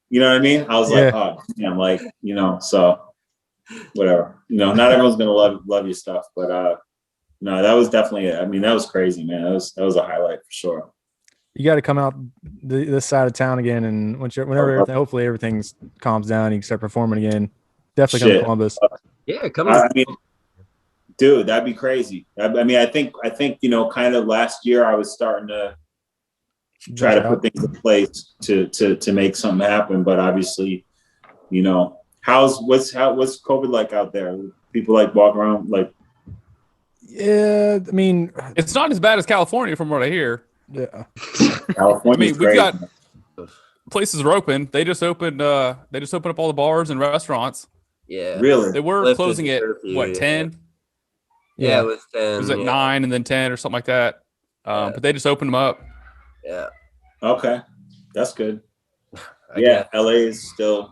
you know what I mean? I was like, oh, damn, like, so whatever. Not everyone's gonna love your stuff, but no, that was definitely it. I mean, that was crazy, man. That was a highlight for sure. You got to come out this side of town again, and whenever hopefully everything calms down, you can start performing again. Definitely come to Columbus. Yeah, come on. I mean, dude, that'd be crazy. I mean, I think kind of last year I was starting to try to put things in place to make something happen, but obviously, what's COVID like out there? People like walk around like. Yeah, I mean, it's not as bad as California from what I hear. Yeah, California. I mean, we've got places are open. They just opened up all the bars and restaurants. Yeah, really. They were closing at 10. Yeah, it was 10. It was at 9 and then 10 or something like that. But they just opened them up. Yeah. Okay, that's good. Yeah, LA is still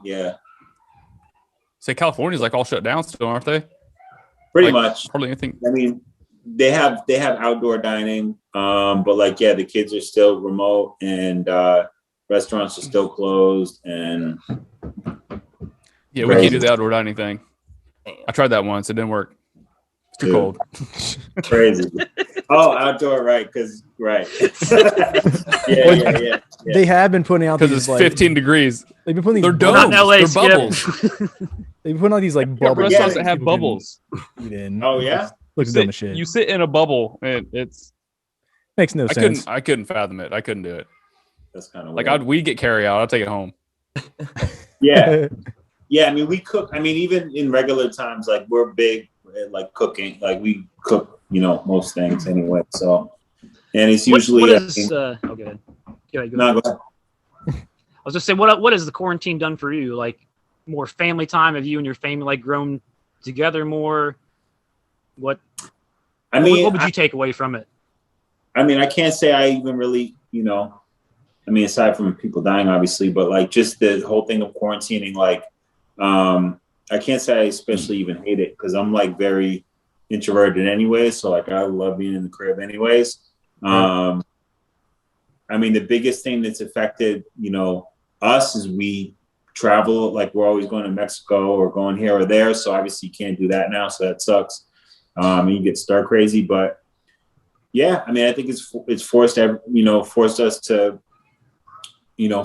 Say California's like all shut down still, aren't they? Pretty much. Hardly anything. I mean, they have outdoor dining, but like the kids are still remote, and restaurants are still closed, and we can't do the outdoor dining thing. I tried that once; it didn't work. It's too cold. Crazy. Oh, outdoor, right? Because yeah. They have been putting out because it's 15 degrees. They've been putting these. They're domes. They're bubbles. They've been putting out these like bubbles. Restaurants that have bubbles. Oh yeah. Looks dumb as shit. You sit in a bubble, and it's makes no sense. I couldn't fathom it. I couldn't do it. That's kind of like we get carry out. I'll take it home. Yeah. I mean, we cook. I mean, even in regular times, like we're big at like cooking. Like we cook, most things anyway. So, and it's usually. Go ahead. No, go ahead. I was just saying, what has the quarantine done for you? Like more family time? Have you and your family like grown together more? What would you take away from it? I mean, I can't say I even really, I mean, aside from people dying, obviously, but like just the whole thing of quarantining, like, I can't say I especially even hate it because I'm like very introverted anyway. So like, I love being in the crib anyways. I mean, the biggest thing that's affected, us is we travel, like we're always going to Mexico or going here or there. So obviously you can't do that now. So that sucks. And you get stir crazy, but yeah, I mean, I think it's forced us to,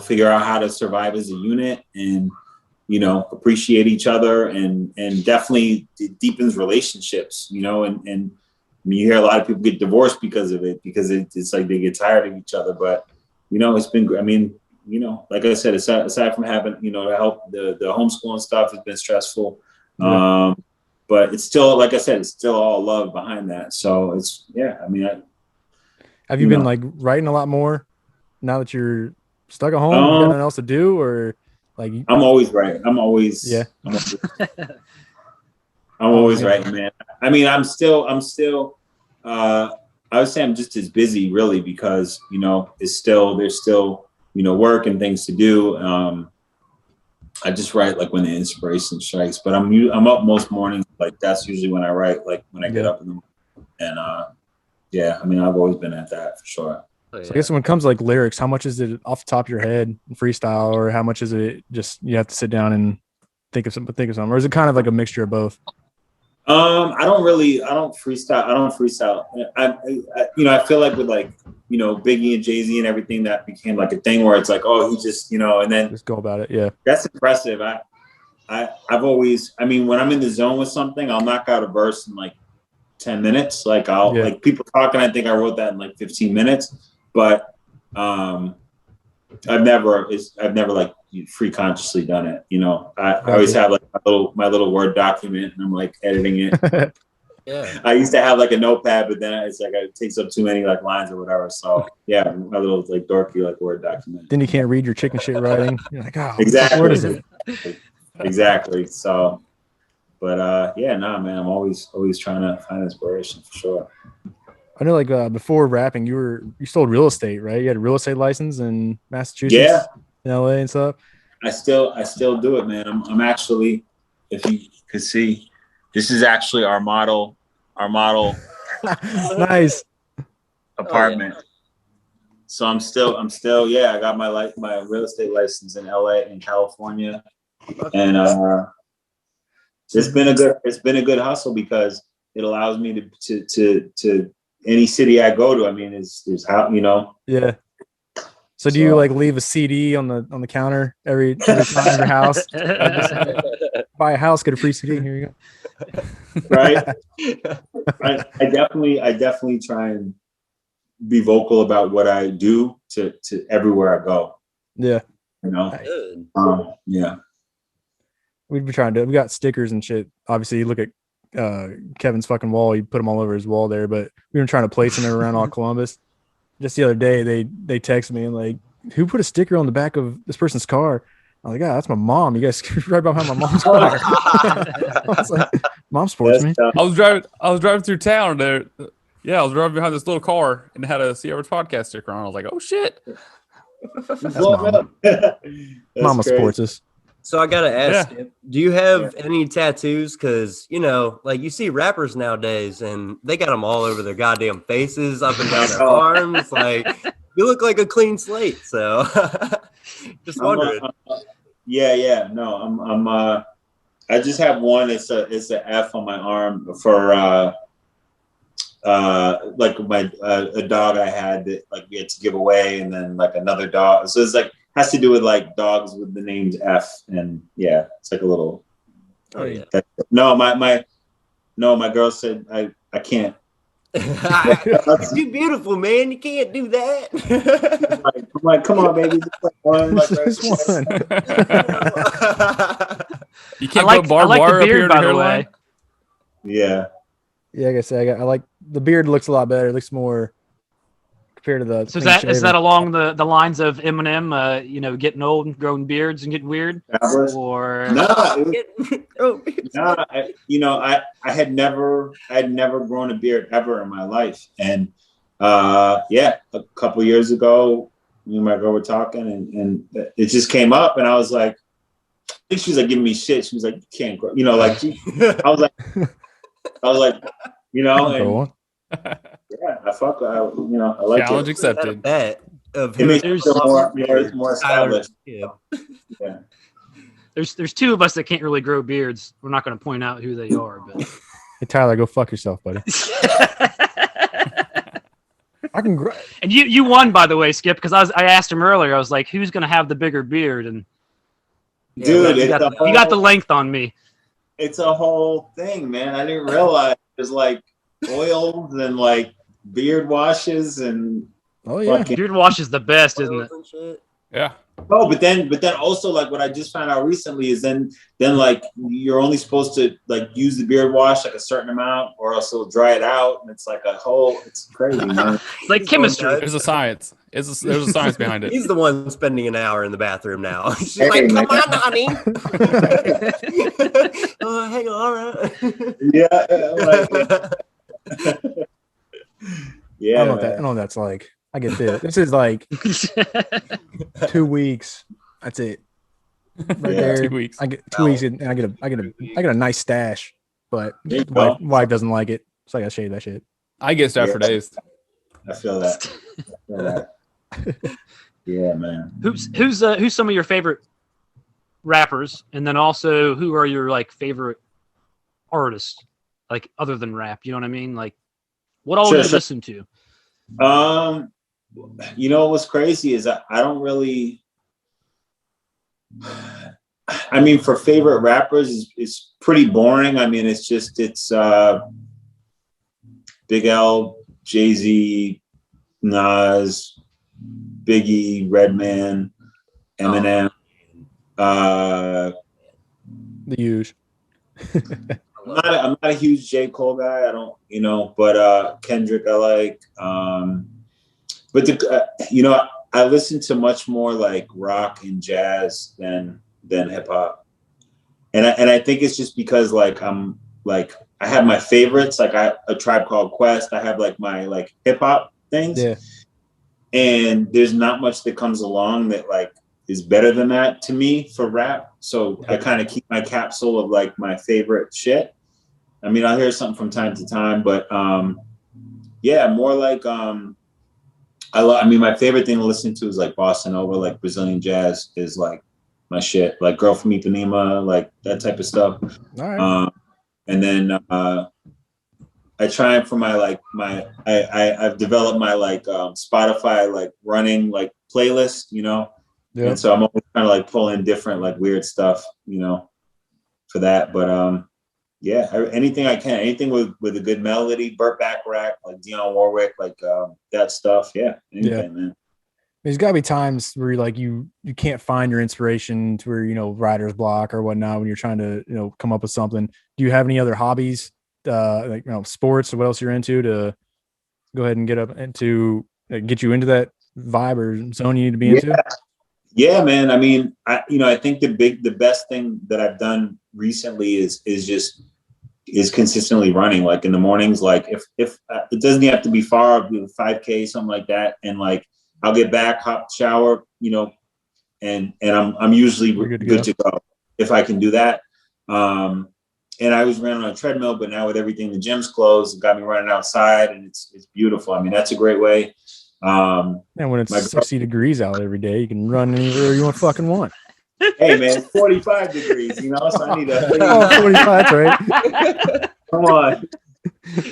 figure out how to survive as a unit and, appreciate each other and definitely it deepens relationships, and I mean, you hear a lot of people get divorced because of it, because it's like they get tired of each other. But, it's been, I mean, like I said, aside from having, to help the homeschooling stuff has been stressful. Yeah. But it's still, like I said, it's still all love behind that. So it's, I mean. Have you been like writing a lot more now that you're stuck at home? You got nothing else to do, or like? I'm always writing. I'm always writing, man. I mean, I'm still, I would say I'm just as busy really because, there's still, work and things to do. I just write like when the inspiration strikes, but I'm up most mornings. Like that's usually when I write, like when I get up in the morning. And I mean, I've always been at that for sure. So I guess when it comes to like lyrics, how much is it off the top of your head, freestyle, or how much is it just you have to sit down and think of something, or is it kind of like a mixture of both? I don't freestyle. I feel like with like, Biggie and Jay-Z and everything, that became like a thing where it's like, oh, he just, and then just go about it. Yeah. That's impressive. I've always, I mean, when I'm in the zone with something, I'll knock out a verse in like 10 minutes. Like like people talking, I think I wrote that in like 15 minutes, but I've never like free consciously done it. You know, I always have like my little Word document, and I'm like editing it. Yeah. I used to have like a notepad, but then it's like it takes up too many like lines or whatever. So yeah, my little like dorky like Word document. Then you can't read your chicken shit writing. You're like, oh, Exactly. what is it? Exactly. So, but yeah, nah, man, I'm always trying to find inspiration for sure. I know, like before rapping, you sold real estate, right? You had a real estate license in Massachusetts, Yeah, in LA and stuff. I still do it, man. I'm actually, if you could see, this is actually our model Nice apartment. Oh, yeah. So I'm still, yeah, I got my real estate license in LA in California. And it's been a good hustle because it allows me to any city I go to. I mean, is how, you know. Yeah. So do you like leave a CD on the counter every time at your house? Buy a house, get a free CD. Here you go. Right. I definitely try and be vocal about what I do to everywhere I go. Yeah. You know. Yeah. We'd be trying to. We got stickers and shit. Obviously, you look at Kevin's fucking wall. You put them all over his wall there, but we were trying to place them around all Columbus. Just the other day, they texted me and like, who put a sticker on the back of this person's car? I'm like, that's my mom. You guys right behind my mom's car. I was like, mom supports me. I was driving through town there. Yeah, I was driving behind this little car and it had a See Average podcast sticker on. I was like, oh shit. That's mama. Mama supports us. So I gotta ask, do you have any tattoos? Because, you know, like you see rappers nowadays and they got them all over their goddamn faces, up and down their arms. Like, you look like a clean slate. So just wondering. Yeah. No, I just have one. It's a F on my arm for like a dog I had that like we had to give away, and then like another dog. So it's like has to do with like dogs with the names F, and yeah, it's like a little. Oh yeah. No, my girl said I can't. It's too beautiful, man. You can't do that. I'm like, come on, baby. Just like one. Just one. You can't put barbed wire up here in the hairline. Yeah. Yeah, like I said, I like the beard. Looks a lot better. It looks more compared to the. So is that along the lines of Eminem? You know, getting old and growing beards and getting weird, or I had never grown a beard ever in my life, and a couple years ago, me and my girl were talking, and it just came up, and I was like, I think she was like giving me shit. She was like, you can't grow, like I was like, you know, and yeah, I like challenge it. accepted. That of it makes it more established. Yeah. Yeah. There's two of us that can't really grow beards. We're not going to point out who they are, but Hey Tyler, go fuck yourself, buddy. I can grow. And you won, by the way, Skip, because I asked him earlier. I was like, who's going to have the bigger beard? And dude, you got the length on me. It's a whole thing, man. I didn't realize there's like oils and like beard washes and beard wash is the best, isn't it? Yeah. Oh, but then also like what I just found out recently is then like you're only supposed to like use the beard wash like a certain amount or else it'll dry it out, and it's like it's crazy, man. Like chemistry. There's a science. There's a science behind it. He's the one spending an hour in the bathroom now. She's like, come on, honey. Oh, hang on. Yeah. I don't know what that's like. I get this. This is like 2 weeks. That's it. Right there. 2 weeks. I get 2 weeks, and I get a nice stash. But wife doesn't like it, so I gotta shave that shit. I get stash for days. I feel that. Yeah, man. Who's some of your favorite rappers, and then also who are your like favorite artists, like other than rap? You know what I mean? Like, what all do you listen to? You know what's crazy is I don't really. I mean, for favorite rappers, it's pretty boring. I mean, it's Big L, Jay-Z, Nas, Biggie, Redman, Eminem. The huge. I'm not a huge J. Cole guy. I don't, but Kendrick I like. But I listen to much more like rock and jazz than hip hop, and I think it's just because like I'm like I have my favorites, like a Tribe Called Quest. I have like my like hip hop things, and there's not much that comes along that like is better than that to me for rap. So I kind of keep my capsule of like my favorite shit. I mean, I'll hear something from time to time, but more like my favorite thing to listen to is like bossa nova, like Brazilian jazz is like my shit, like Girl from Ipanema, like that type of stuff. All right. And then I try for I've developed my like Spotify like running like playlist, and so I'm always kind of like pulling different like weird stuff, for that. But anything I can, anything with a good melody, Burt Bacharach, like Dionne Warwick, like that stuff. Yeah, anything, man. There's got to be times where you can't find your inspiration to where writer's block or whatnot when you're trying to come up with something. Do you have any other hobbies, like sports or what else you're into to go ahead and get up into get you into that vibe or zone you need to be into? Yeah, man. I mean, I think the best thing that I've done recently is consistently running, like in the mornings. Like if it doesn't have to be far, I'll do 5K, something like that, and like I'll get back, hop, shower, and I'm usually good to go if I can do that. And I was running on a treadmill, but now with everything, the gym's closed, it got me running outside, and it's beautiful. I mean, that's a great way. And when it's 60 degrees out every day, you can run anywhere you fucking want. Hey man, it's 45 degrees, so I need a 45, right? Come on.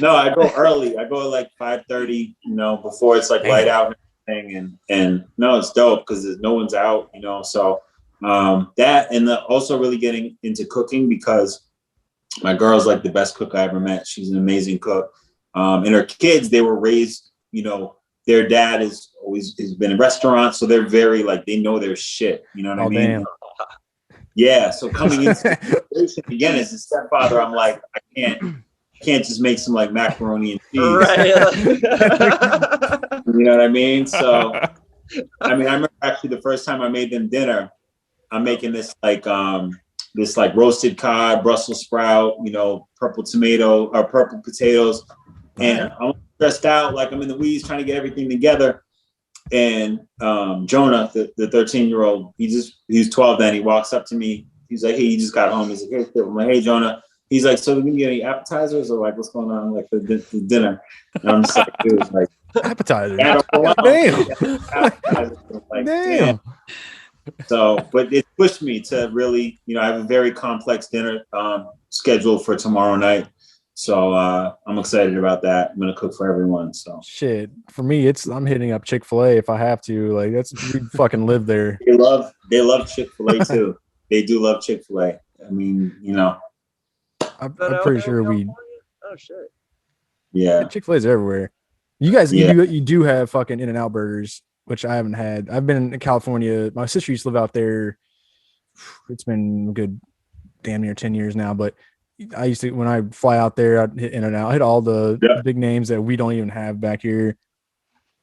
No, I go early. I go at like 5:30, before it's like light out and everything. And no, it's dope because no one's out, So that, and also really getting into cooking because my girl's like the best cook I ever met. She's an amazing cook. And her kids, they were raised, their dad has been in restaurants, so they're very like they know their shit. You know what I mean? Damn. Yeah. So coming into again as a stepfather, I'm like, I can't just make some like macaroni and cheese. Right. You know what I mean? So I remember actually the first time I made them dinner, I'm making this like roasted cod, Brussels sprout, purple tomato or purple potatoes, and I'm stressed out, like I'm in the weeds trying to get everything together. And Jonah, the 13-year-old, he's 12 then. He walks up to me. He's like, "Hey, you just got home." He's like, "Hey," I'm like, "Hey, Jonah." He's like, "So, we get any appetizers or like what's going on like for dinner?" And I'm just like, "Dude, like appetizers." Damn. Appetizers. Like, damn. So, but it pushed me to really, I have a very complex dinner scheduled for tomorrow night. So I'm excited about that. I'm gonna cook for everyone. So shit. For me, I'm hitting up Chick-fil-A if I have to. Like we fucking live there. They love Chick-fil-A too. They do love Chick-fil-A. I mean, I'm pretty sure we. Oh shit. Yeah. Chick-fil-A's everywhere. You guys, you do have fucking In-N-Out burgers, which I haven't had. I've been in California. My sister used to live out there. It's been a good damn near 10 years now, but I used to, when I fly out there, I'd hit In-N-Out, hit all the big names that we don't even have back here.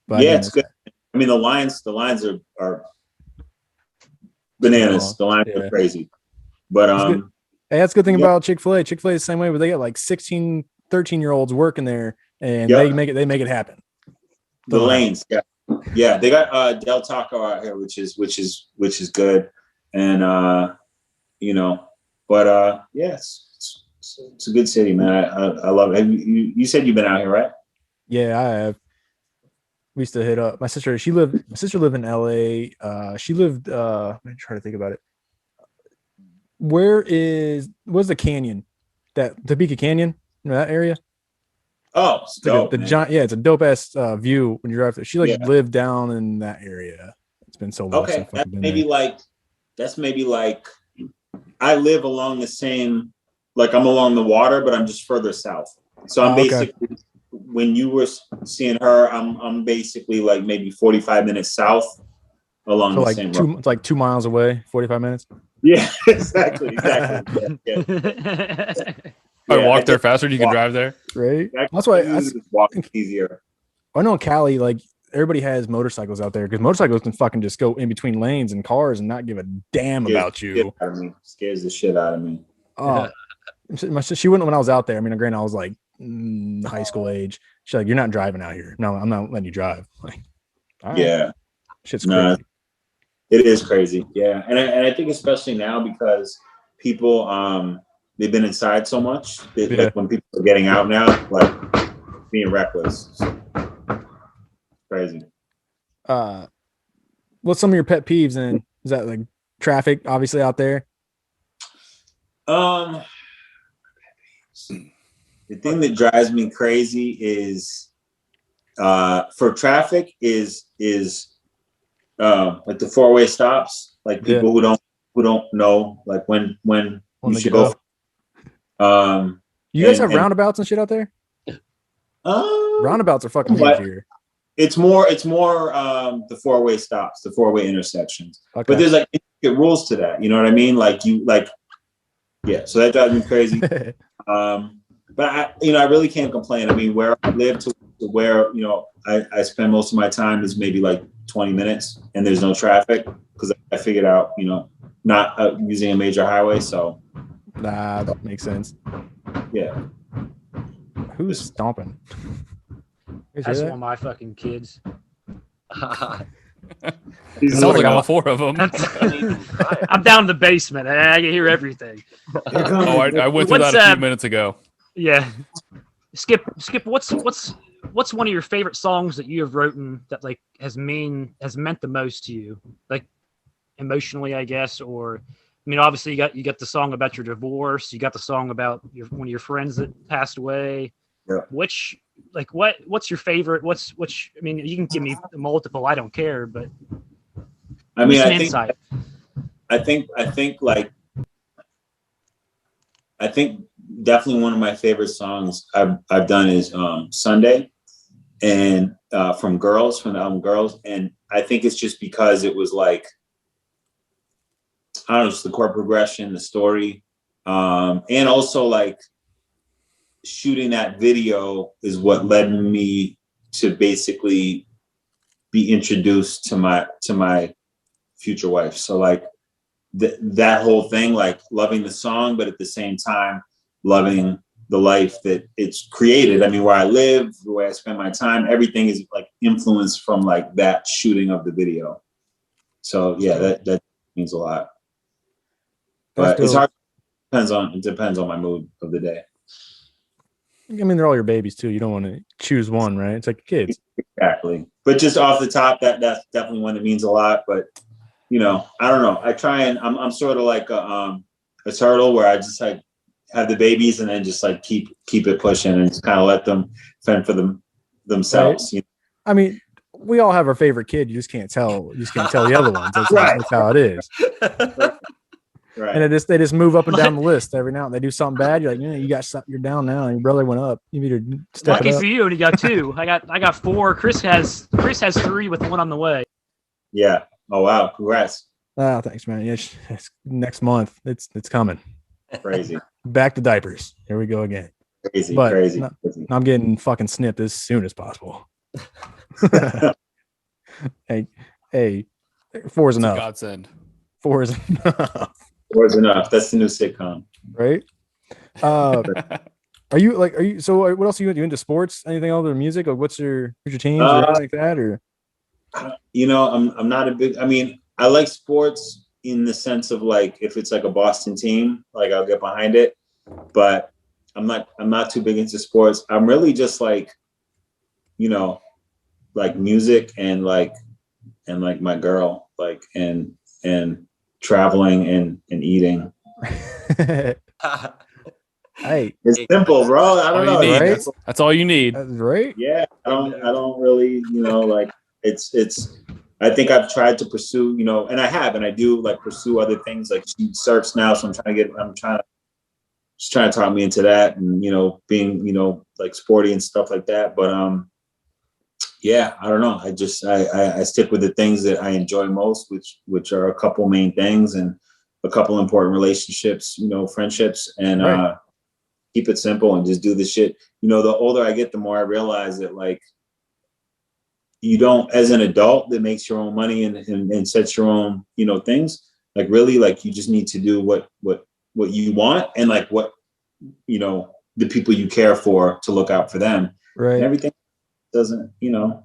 But it's good. I mean, the lines are bananas. The lines are crazy. But hey, that's a good thing about Chick-fil-A. Chick-fil-A is the same way, but they got like 16, 13-year-olds working there, and they make it happen. The lanes, yeah. They got Del Taco out here, which is good, and but yes. It's a good city, man. I love it. You said you've been out here, right? Yeah, I have. We used to hit up my sister. My sister lived in LA. She lived. I'm trying to think about it. What's the canyon? That Topeka Canyon, that area? Oh, it's dope, the giant. Yeah, it's a dope ass view when you're out there. She lived down in that area. It's been so long. Okay, that's maybe like I live along the same. Like I'm along the water, but I'm just further south. So I'm basically when you were seeing her, I'm basically like maybe 45 minutes south along So the like same road. it's like 2 miles away, 45 minutes. Yeah, exactly. Yeah. I walk there faster than you can drive there. Right. That's That's why walking easier. I know in Cali, like everybody has motorcycles out there because motorcycles can fucking just go in between lanes and cars and not give a damn about you. Scares the shit out of me. Oh, she wouldn't when I was out there. I mean, granted, I was like high school age. She's like, "You're not driving out here. No, I'm not letting you drive." Like, all right. Yeah, shit's crazy. It is crazy. Yeah, and I think especially now because people they've been inside so much that like when people are getting out now, like being reckless. So, crazy. What's some of your pet peeves? And is that like traffic, obviously out there? The thing that drives me crazy is for traffic is like the four-way stops, like people who don't know like when you should go. You guys have roundabouts and shit out there? Roundabouts are fucking huge here. It's more the four-way stops, the four-way intersections. Okay. But there's like rules to that. You know what I mean? So that drives me crazy. But I really can't complain. I mean, where I live to where, I spend most of my time is maybe like 20 minutes and there's no traffic because I figured out, not using a major highway. So. Nah, that makes sense. Yeah. Who's stomping? That's one of my fucking kids. It sounds like all four of them. I'm down in the basement. I can hear everything. I went through that a few minutes ago. Yeah. Skip. What's one of your favorite songs that you have written that like has meant the most to you, like emotionally, I guess, or I mean, obviously you got the song about your divorce, you got the song about one of your friends that passed away. Yeah. What's your favorite? I mean, you can give me multiple. I don't care, but I mean, I think definitely one of my favorite songs I've done is Sunday, and from the album Girls, and I think it's just because it was like I don't know, just the chord progression, the story, and also like shooting that video is what led me to basically be introduced to my future wife. So like that whole thing, like loving the song, but at the same time loving the life that it's created. I mean, where I live, the way I spend my time, everything is like influenced from like that shooting of the video. So yeah, that means a lot. But it's hard. It depends on my mood of the day. I mean, they're all your babies too. You don't want to choose one, right? It's like kids. Exactly. But just off the top, that's definitely one that means a lot. But I don't know. I try and I'm sort of like a turtle where I just like have the babies and then just like keep it pushing and just kind of let them fend for themselves. Right. I mean, we all have our favorite kid. You just can't tell. You just can't tell the other ones. That's how it is. Right. And they just move up and down the list every now and then. They do something bad. You're like, you got something. You're down now, and your brother went up. You need to step Lucky it up. for you, and you got 2. I got 4. Chris has 3 with 1 on the way. Yeah. Oh wow! Congrats. Oh, thanks, man. Yeah, it's next month. It's coming. Crazy. Back to diapers. Here we go again. Crazy. I'm getting fucking snipped as soon as possible. Hey, 4 is enough. Godsend. 4 is enough. 4 is enough. That's the new sitcom. Right? Are you so what else are you into sports? Anything other than music? Or who's your teams or anything like that? Or I'm not a big, I mean, I like sports in the sense of like if it's like a Boston team, like I'll get behind it. But I'm not too big into sports. I'm really just like, like music and like my girl, like and traveling and eating. Hey, it's simple, bro. I don't know. Right? That's all you need. That's right. Yeah, I don't really, like it's. I think I've tried to pursue, and I do like pursue other things. Like she surfs now, so I'm trying to she's trying to talk me into that, and being like sporty and stuff like that. But yeah, I don't know. I stick with the things that I enjoy most, which are a couple main things and a couple important relationships, friendships, and keep it simple and just do the shit. The older I get, the more I realize that, like, you don't, as an adult that makes your own money and sets your own, things, like, really, like, you just need to do what you want, and like what, the people you care for, to look out for them. Right. And everything doesn't matter.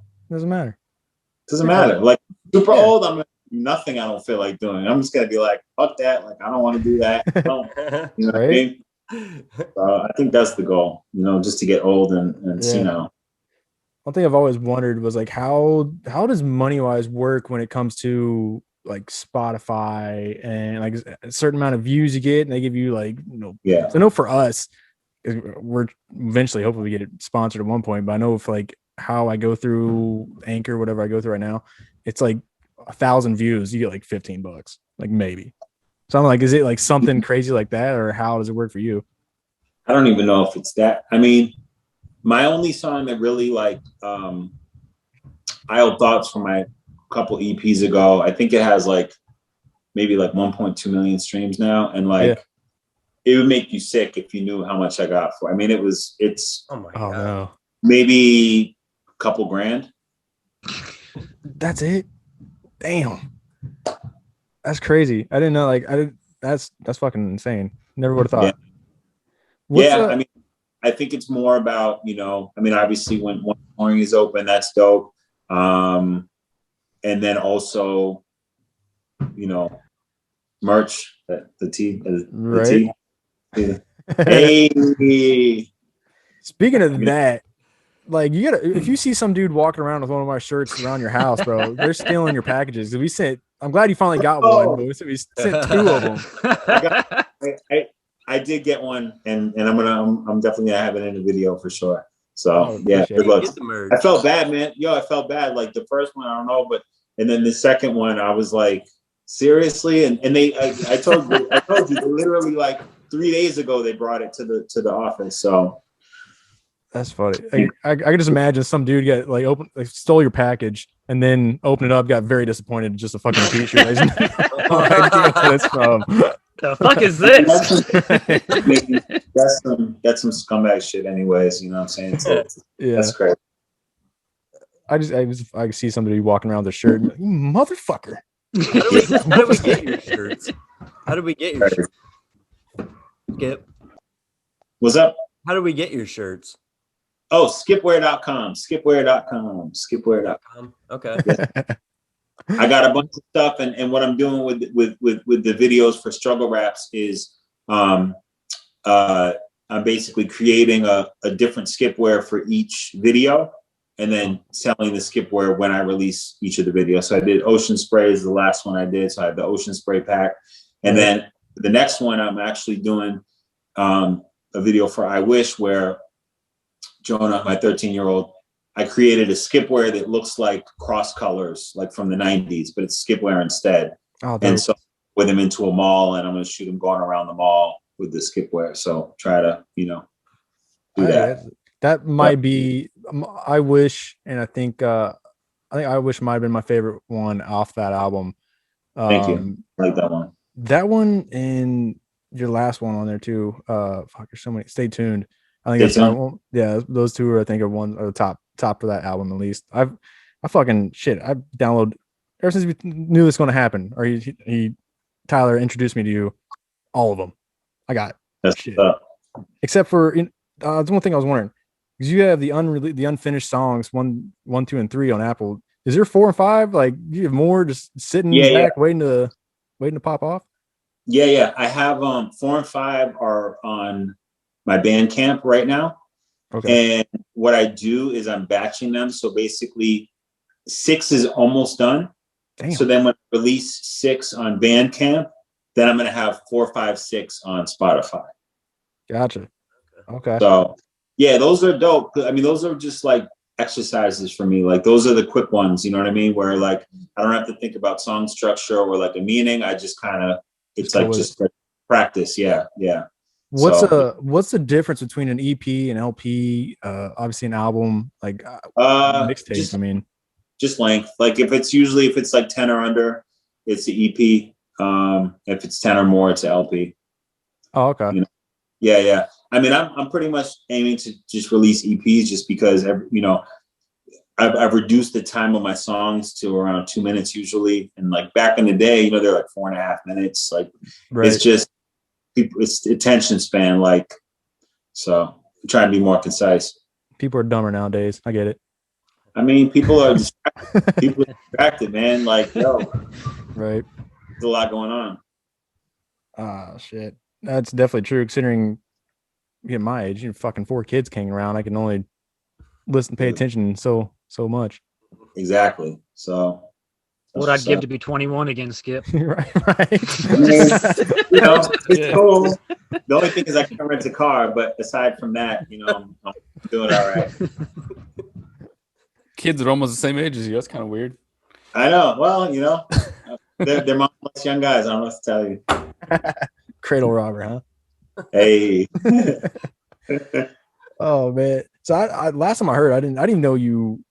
Doesn't matter. Like, super old, I'm nothing I don't feel like doing. I'm just gonna be like, fuck that. Like, I don't want to do that. What I mean? So I think that's the goal, just to get old and senile. One thing I've always wondered was, like, how does money-wise work when it comes to, like, Spotify and, like, a certain amount of views you get, and they give you, like, Yeah. So I know for us, we're eventually hopefully we get it sponsored at one point, but I know if, like, how I go through Anchor, whatever I go through right now, it's like 1,000 views, you get like $15, like, maybe. So I'm like, is it like something crazy like that, or how does it work for you? I don't even know if it's that. I mean, my only song that really, like, Idle Thoughts from my couple EPs ago, I think it has like maybe like 1.2 million streams now, and like it would make you sick if you knew how much I got for. I mean, it's Oh my god. No. Maybe a couple grand. That's it. Damn. That's crazy. I didn't know. Like, that's fucking insane. Never would have thought. I mean, I think it's more about, I mean, obviously when touring is open, that's dope. And then also, merch, the tee. Right. Hey. Speaking of that, like, you gotta, if you see some dude walking around with one of my shirts around your house, bro, they're stealing your packages. I'm glad you finally got one, but we sent 2 of them. I did get one, and I'm definitely gonna have it in the video for sure. So yeah, good luck. I felt bad, man. I felt bad. Like, the first one, I don't know, and then the second one, I was like, seriously? And I told you literally like 3 days ago they brought it to the office. So that's funny. I could just imagine some dude stole your package and then opened it up, got very disappointed, just a fucking t-shirt. I just no idea where that's from. The fuck is this? That's some scumbag shit anyways, you know what I'm saying? So Yeah. That's crazy. I see somebody walking around with a shirt, you motherfucker. How do we get your shirts? How do we get your shirts? Skip. What's up? How do we get your shirts? Oh, skipwear.com. Skipwear.com. Okay. I got a bunch of stuff, and what I'm doing with the videos for Struggle Raps is I'm basically creating a different skipwear for each video, and then selling the skipwear when I release each of the videos. So I did Ocean Spray is the last one I did. So I have the Ocean Spray pack. And then the next one, I'm actually doing a video for I Wish, where Jonah, my 13-year-old, I created a skipwear that looks like cross colors, like from the 90s, but it's skipwear instead. Oh, and so with him into a mall, and I'm going to shoot him going around the mall with the skipwear. So try to, do that. That might be I Wish, and I think I Wish might have been my favorite one off that album. Thank you. I like that one. That one and your last one on there too. There's so many. Stay tuned. I think that's one. Yeah, those two are, I think, are the top for that album at least. I downloaded ever since we knew this was going to happen, or Tyler introduced me to you, all of them. I got shit. Except for that's one thing I was wondering, because you have the unfinished songs 1, 2, and 3 on Apple. Is there 4 and 5? Like, you have more just sitting back waiting to pop off? Yeah. I have 4 and 5 are on my Bandcamp right now. Okay. And what I do is I'm batching them. So basically 6 is almost done. Damn. So then when I release 6 on Bandcamp, then I'm going to have 4, 5, 6 on Spotify. Gotcha. Okay. So yeah, those are dope. I mean, those are just like exercises for me. Like, those are the quick ones, you know what I mean? Where, like, I don't have to think about song structure or like a meaning. I just kind of, it's like just practice. Yeah. What's the difference between an EP and LP? Obviously an album, like mixtape. Just, I mean, just length. Like if it's like 10 or under, it's the EP. If it's 10 or more, it's an LP. oh, okay. You know? Yeah. I mean, I'm pretty much aiming to just release EPs just because I've reduced the time of my songs to around 2 minutes usually. And like back in the day, they're like 4.5 minutes. Like It's just it's attention span. Like, so I'm trying to be more concise. People are dumber nowadays. I get it. I mean, people are distracted, man. Like, yo, right. There's a lot going on. Shit. That's definitely true. Considering at my age, fucking 4 kids hanging around, I can only pay attention so much. Exactly. So what I'd give to be 21 again, Skip. right. I mean, it's cool. The only thing is I can't rent a car, but aside from that, I'm doing all right. Kids are almost the same age as you. That's kind of weird. I know. Well, they're moms young guys. I don't know what to tell you. Cradle robber, huh? Hey. Oh man. So I last time I heard, I didn't even know you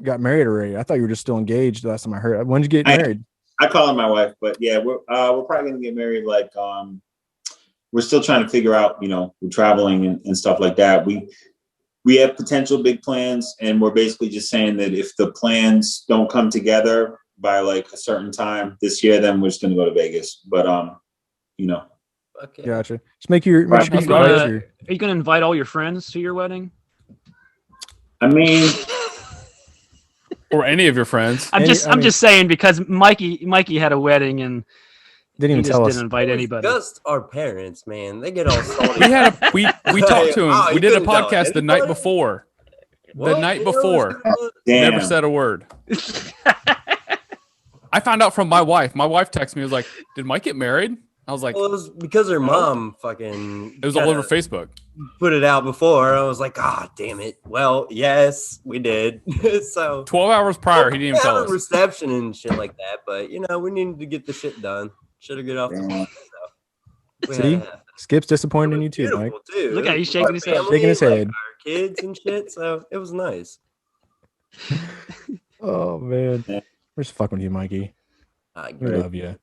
got married already. I thought you were just still engaged last time I heard. When did you get married? I call her my wife, but yeah, we're probably gonna get married. Like, we're still trying to figure out, we're traveling and stuff like that. We have potential big plans, and we're basically just saying that if the plans don't come together by like a certain time this year, then we're just gonna go to Vegas. But Okay. Gotcha. Just make sure are you going to invite all your friends to your wedding? I mean, or any of your friends. I'm just saying because Mikey had a wedding and didn't even tell us. Didn't invite anybody. Just our parents, man. They get all salty. we talked to him. We did a podcast the night before. What? The night before. Never said a word. I found out from my wife. My wife texted me, was like, "Did Mike get married?" I was like, well, it was because her mom fucking. It was all over Facebook. Put it out before. I was like, ah, damn it. Well, yes, we did. So 12 hours prior, he didn't even tell us. Reception and shit like that, but we needed to get the shit done. Should have get off the phone. So. See, Skip's disappointed in you too, Mike. Too. Look at you shaking his head. Shaking his head. Our kids and shit. So it was nice. Oh man, we're just fucking with you, Mikey. We love you.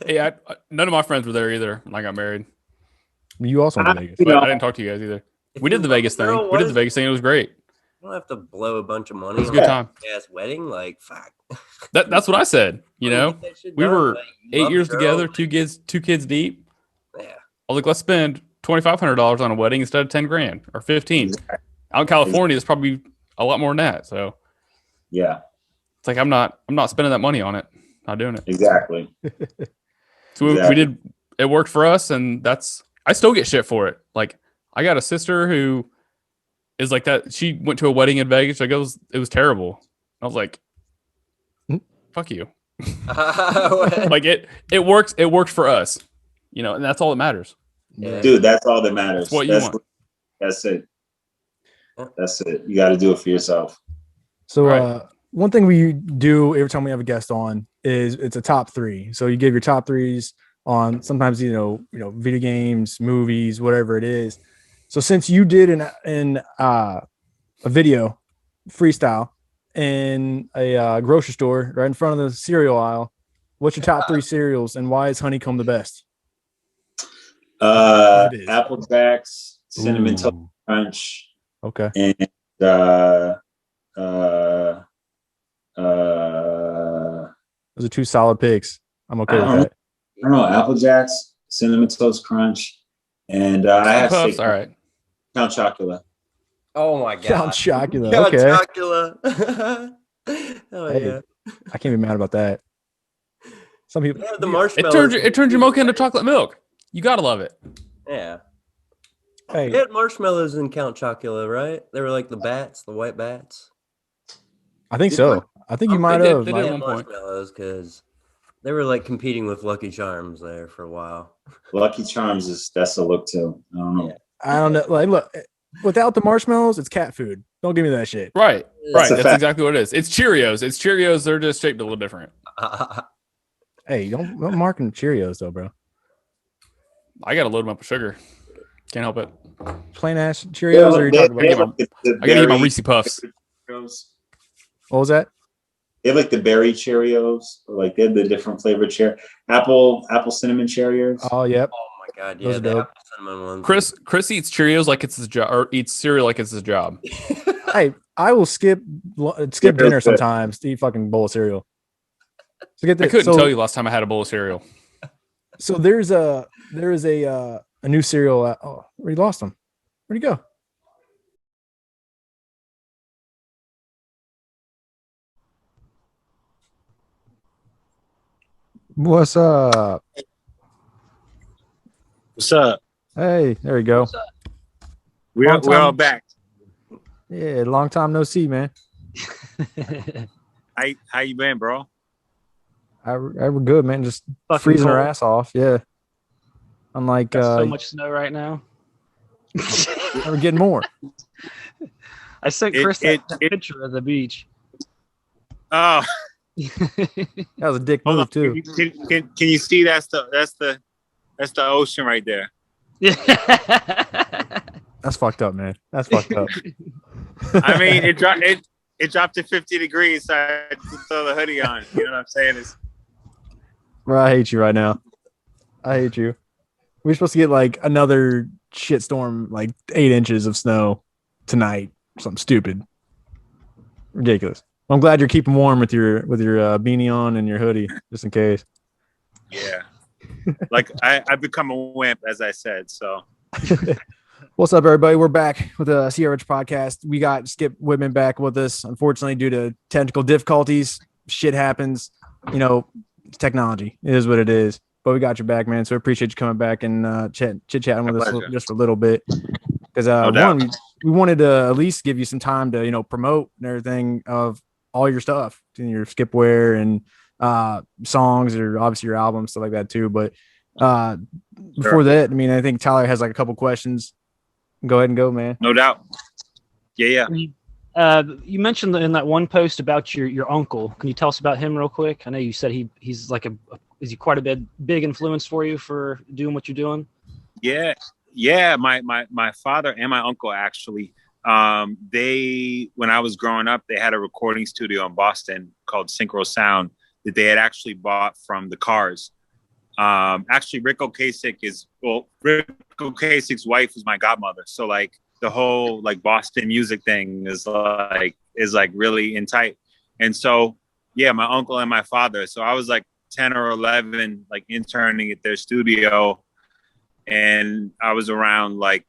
Hey, none of my friends were there either when I got married. You also went to Vegas. But I didn't talk to you guys either. We did the Vegas thing. We did the Vegas thing. It was great. You don't have to blow a bunch of money. It was a good time. Ass wedding, like fuck. That's what I said. We were 8 years together, two kids deep. Yeah. I was like, let's spend $2,500 on a wedding instead of $10,000 or $15,000. Out in California, it's probably a lot more than that. So yeah, it's like I'm not spending that money on it. Not doing it. Exactly. So we did. It worked for us, and I still get shit for it. Like I got a sister who is like that. She went to a wedding in Vegas. Like it was terrible. I was like, fuck you. Like it works. It works for us, and that's all that matters. Yeah. Dude, that's all that matters. That's what you want. That's it. That's it. You got to do it for yourself. So, one thing we do every time we have a guest on is it's a top 3. So you give your top 3s on sometimes, video games, movies, whatever it is. So since you did in a video freestyle in a grocery store right in front of the cereal aisle, what's your top 3 cereals and why is Honeycomb the best? Apple Jacks, Cinnamon Toast Crunch. Okay. And those are 2 solid picks. I'm okay with that. I don't know. Apple Jacks, Cinnamon Toast Crunch, and I have to say, all right. Count Chocula. Oh my god. Count Chocula. Count Okay. Chocula. Oh yeah. I can't be mad about that. Some people. Yeah, the marshmallows. It turns your mocha into chocolate milk. You gotta love it. Yeah. Hey. They had marshmallows in Count Chocula, right? They were like the white bats. I think so. I think you might have. They did at one point. Marshmallows because they were like competing with Lucky Charms there for a while. Lucky Charms that's a look too. I don't know. Yeah. I don't know. Like, look, without the marshmallows, it's cat food. Don't give me that shit. Right. That's That's exactly what it is. It's Cheerios. They're just shaped a little different. Hey, don't mark them Cheerios though, bro. I gotta load them up with sugar. Can't help it. Plain ass Cheerios, or are you talking I about? gotta get my Reese Puffs. What was that? They have like the berry Cheerios, or like they have the different flavored apple cinnamon Cheerios. Oh, yep. Oh my god, Those yeah, are the dope. apple cinnamon ones. Chris eats Cheerios like it's his job, or eats cereal like it's his job. Hey, I will skip dinner sometimes to eat fucking bowl of cereal. So get I this. couldn't So, tell you last time I had a bowl of cereal. so there is a new cereal. Oh, we lost him. Where'd he go? What's up? What's up? Hey, there we go. We're all back. Yeah, long time no see, man. How you been, bro? We're good, man. Just Fucking freezing our cold. ass off. Yeah. Unlike Got so much snow right now. we're getting more. I sent Chris that picture of the beach. Oh, That was a dick hold move on. too. Can you see that's the ocean right there? That's fucked up, man. That's fucked up. I mean, it dropped to 50 degrees, so I had to throw the hoodie on. You know what I'm saying? Bro, I hate you right now. I hate you. We're supposed to get like another shitstorm, like 8 inches of snow tonight. Something stupid. Ridiculous. I'm glad you're keeping warm with your beanie on and your hoodie, just in case. Yeah. Like I've become a wimp, as I said. So What's up, everybody? We're back with the Sierra podcast. We got Skipp Whitman back with us. Unfortunately, due to technical difficulties, shit happens. You know, it's technology. It is what it is. But we got you back, man. So I appreciate you coming back and chit-chatting with us just for a little bit. Because we wanted to at least give you some time to, promote and everything of all your stuff, your skipware and songs, or obviously your album, stuff like that too. But before that, I mean, I think Tyler has like a couple questions. Go ahead and go, man. no doubt. Yeah. You mentioned in that one post about your uncle. Can you tell us about him real quick? I know you said he's like is he quite a big influence for you for doing what you're doing? Yeah. My father and my uncle actually. When I was growing up, they had a recording studio in Boston called Synchro Sound that they had actually bought from the Cars. Actually, Rick Ocasek's wife was my godmother. So like the whole like Boston music thing is like really in tight. And so, yeah, my uncle and my father. So I was like 10 or 11, like interning at their studio. And I was around like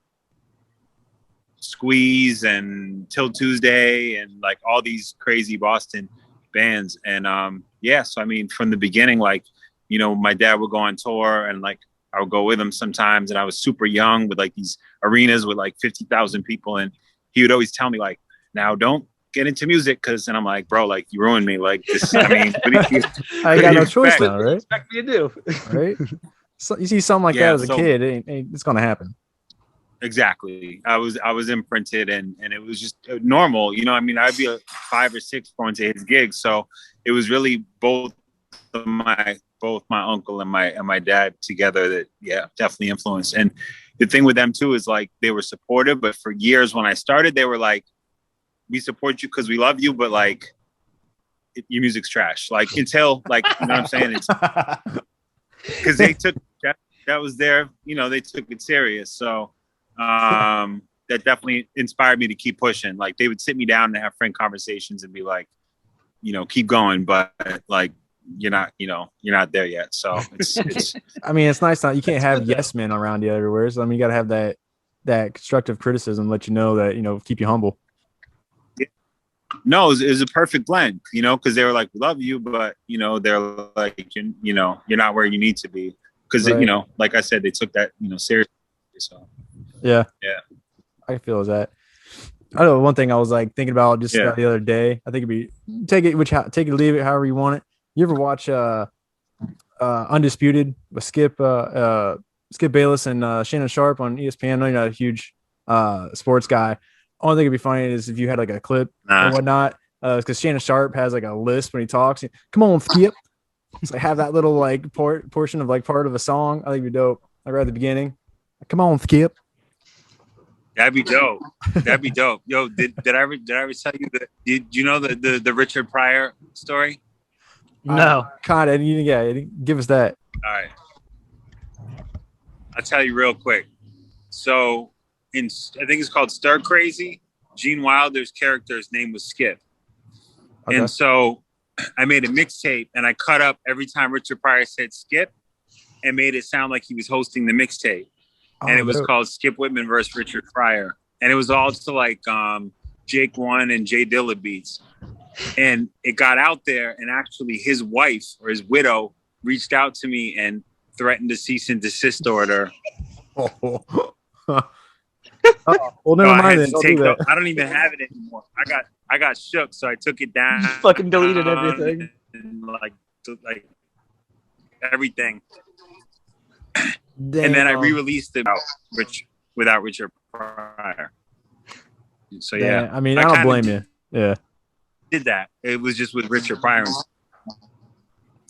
Squeeze and Till Tuesday and like all these crazy Boston bands. And so I mean, from the beginning, like, my dad would go on tour and like I would go with him sometimes, and I was super young with like these arenas with like 50,000 people, and he would always tell me like, now don't get into music, and I'm like, bro, like you ruined me, like this. I mean, I got no choice now, right? Expect me to do Right? So you see something like that as a kid, it's gonna happen. Exactly. I was imprinted, and it was just normal. I mean, I'd be 5 or 6 going to his gigs, so it was really both my uncle and my dad together that definitely influenced. And the thing with them too is like they were supportive, but for years when I started, they were like, we support you because we love you, but like your music's trash. Like until like, you know what I'm saying? It's because they took that was their, they took it serious. So that definitely inspired me to keep pushing. Like they would sit me down and have frank conversations and be like, keep going, but like you're not there yet. So it's I mean, it's nice. You can't have yes men around you everywhere. So I mean, you got to have that constructive criticism, let you know that, keep you humble. No, it was a perfect blend, because they were like, we love you, but, they're like, you're not where you need to be. Because, Right. Like I said, they took that, seriously. So, Yeah. Yeah. I feel that. I know one thing I was like thinking about just the other day. I think it'd be take it or leave it, however you want it. You ever watch Undisputed with Skip Bayless and Shannon Sharp on ESPN? I know you're not a huge sports guy. Only thing it'd be funny is if you had like a clip or whatnot, because Shannon Sharp has like a list when he talks. Come on, Skip. It's like have that little like portion of like part of a song. I think it'd be dope. Like right at the beginning. Come on, Skip. That'd be dope. That'd be dope. Yo, did I ever tell you that? Did you know the Richard Pryor story? No. Kind of. Yeah, give us that. All right. I'll tell you real quick. So, I think it's called Stir Crazy. Gene Wilder's character's name was Skipp. Okay. And so I made a mixtape and I cut up every time Richard Pryor said Skipp and made it sound like he was hosting the mixtape. And it was called Skipp Whitman versus Richard Pryor. And it was also like Jake One and Jay Dilla beats. And it got out there, and actually his wife or his widow reached out to me and threatened a cease and desist order. Well, never mind. I don't even have it anymore. I got shook, so I took it down. You fucking deleted everything. And like everything. Damn. And then I re-released it without Richard Pryor. So yeah, I mean, I don't blame you. Yeah, did that. It was just with Richard Pryor.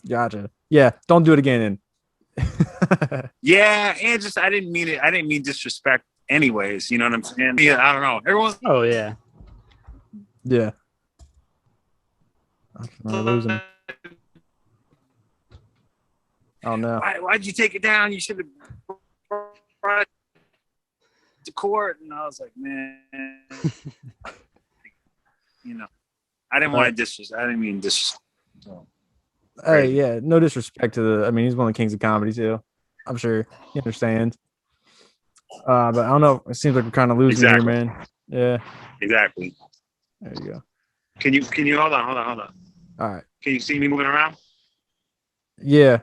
Gotcha. Yeah, don't do it again. Yeah, and just I didn't mean it. I didn't mean disrespect. Anyways, you know what I'm saying? Yeah, I don't know. Everyone's. Oh yeah. Yeah. I'm losing. Oh no! Why'd you take it down? You should have brought it to court. And I was like, man, you know, I didn't want to disrespect. I didn't mean disrespect. Hey, yeah, no disrespect to I mean, he's one of the kings of comedy too. I'm sure he understands. But I don't know. It seems like we're kind of losing here, man. Yeah. Exactly. There you go. Can you hold on? All right. Can you see me moving around? Yeah.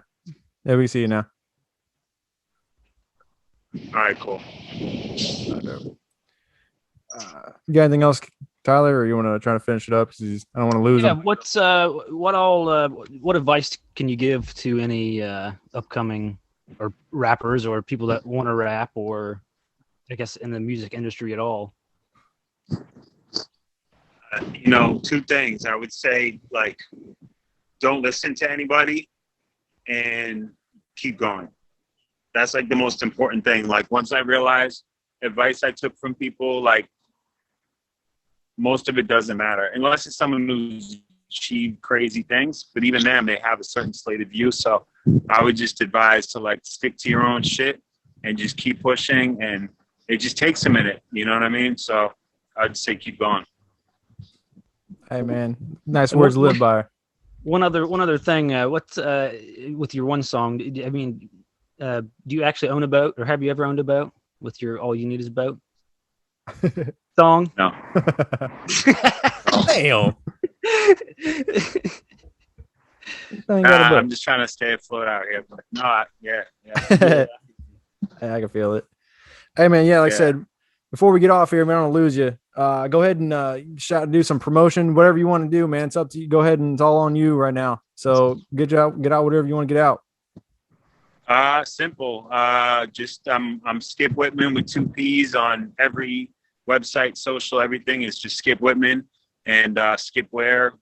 Yeah, we can see you now. All right, cool. You got anything else, Tyler, or you want to try to finish it up? I don't want to lose him. What advice can you give to any upcoming or rappers or people that want to rap, or I guess in the music industry at all? Two things. I would say, like, don't listen to anybody and keep going. That's like the most important thing. Like, once I realized advice I took from people, like, most of it doesn't matter unless it's someone who's achieved crazy things. But even them, they have a certain slate of view. So I would just advise to, like, stick to your own shit and just keep pushing. And it just takes a minute. You know what I mean? So I'd say keep going. Hey, man, nice words to live by. One other thing. What's with your one song? I mean, do you actually own a boat, or have you ever owned a boat with your "All You Need Is a Boat" song? No. Damn. I'm just trying to stay afloat out here. But no, yeah. Hey, I can feel it. Hey, man, yeah, like I said, before we get off here, man, I don't lose you. Go ahead and do some promotion, whatever you want to do, man. It's up to you. Go ahead, and it's all on you right now. So get out whatever you want to get out. Simple. Just I'm Skipp Whitman with 2 P's on every website, social, everything is just Skipp Whitman, and Skipp Wear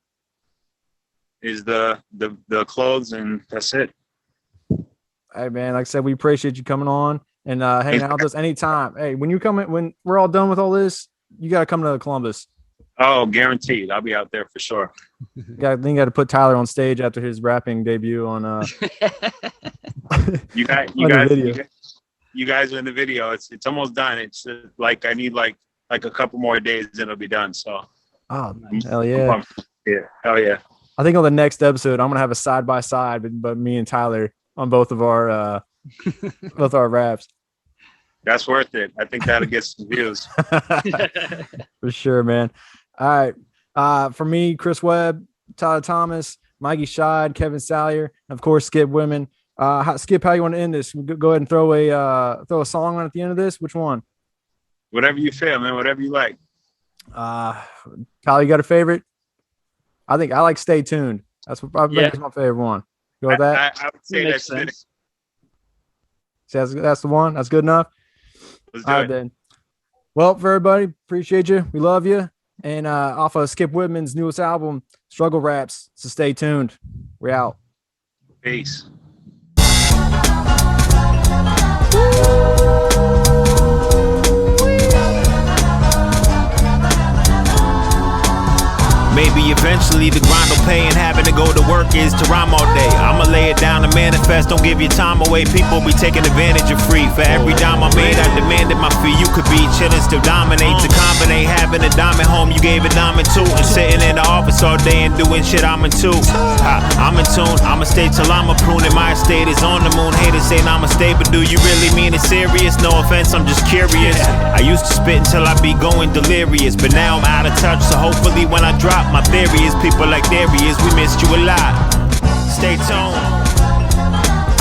is the clothes, and that's it. Hey, man, like I said, we appreciate you coming on and hanging out with us anytime. Hey, when we're all done with all this, you got to come to Columbus. Oh, guaranteed. I'll be out there for sure. I think you got to put Tyler on stage after his rapping debut on. You guys are in the video. It's almost done. It's like I need like a couple more days and it'll be done. So. Oh, hell yeah. Yeah. Hell yeah. I think on the next episode, I'm going to have a side by side, but me and Tyler on both of our raps. That's worth it. I think that'll get some views. For sure, man. All right. For me, Kris Webb, Tyler Thomas, Mikey Scheid, Kevin Salyer, and of course, Skipp Whitman. Skipp, how you want to end this? Go ahead and throw a song on at the end of this. Which one? Whatever you feel, man. Whatever you like. Tyler, you got a favorite? I think I like "Stay Tuned." That's my favorite one. Go with that. I would say that's sense. That's the one. That's good enough. Let's do it. Then. Well, for everybody, appreciate you. We love you. And off of Skipp Whitman's newest album, Struggle Raps. So stay tuned. We're out. Peace. Woo! eventually the grind will pay, and having to go to work is to rhyme all day. I'ma lay it down and manifest, don't give your time away. People be taking advantage of free. For every dime I made, I demanded my fee. You could be chillin', still dominate. To combinate, having a diamond home, you gave a diamond too. And sitting in the office all day and doing shit I'm into. I'm in tune, I'ma stay till I'm a prune, and my estate is on the moon. Haters say I'ma stay, but do you really mean it serious? No offense, I'm just curious. I used to spit until I be going delirious, but now I'm out of touch, so hopefully when I drop, my theory is people like there he is, we missed you a lot. Stay tuned.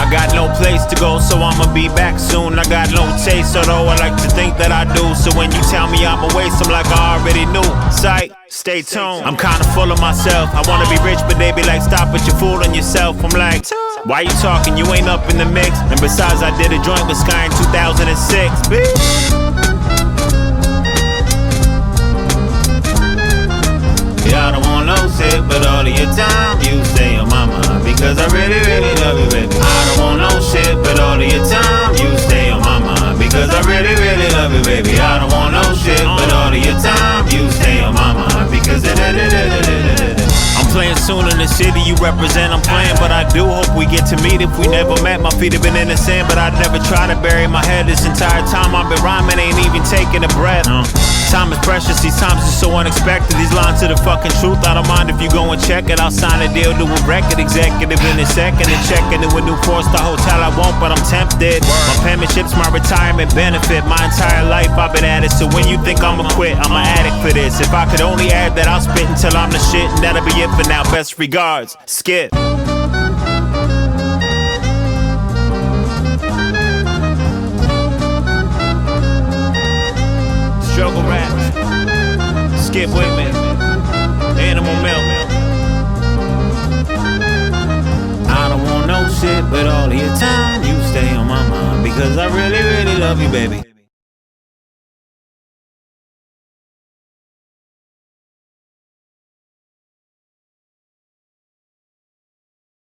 I got no place to go, so I'ma be back soon. I got no taste, although I like to think that I do. So when you tell me I'm a waste, I'm like I already knew. Sight, stay tuned. I'm kinda full of myself. I wanna be rich, but they be like, stop it, you're fooling yourself. I'm like, why you talking? You ain't up in the mix. And besides, I did a joint with Sky in 2006, bitch. Yeah, I don't want no shit, but all of your time you stay on my mind, because I really, really love you, baby. I don't want no shit, but all of your time you stay on my mind, because I really, really love you, baby. I don't want no shit, but all of your time you stay on my mind, because I'm playing soon in the city you represent, I'm playing, but I do hope we get to meet. If we never met, my feet have been in the sand, but I'd never try to bury my head. This entire time I've been rhyming, ain't even taking a breath. Time is precious, these times are so unexpected. These lines are the fucking truth, I don't mind if you go and check it. I'll sign a deal to a record executive in a second, and check into a new 4-star hotel. I won't, but I'm tempted. My penmanship's my retirement benefit. My entire life I've been at it, so when you think I'ma quit, I'm an addict for this. If I could only add that I'll spit until I'm the shit, and that'll be it for now. Best regards, Skipp. Struggle raps, Skipp Whitman, Animal Milk. I don't want no shit, but all of your time you stay on my mind, because I really, really love you, baby.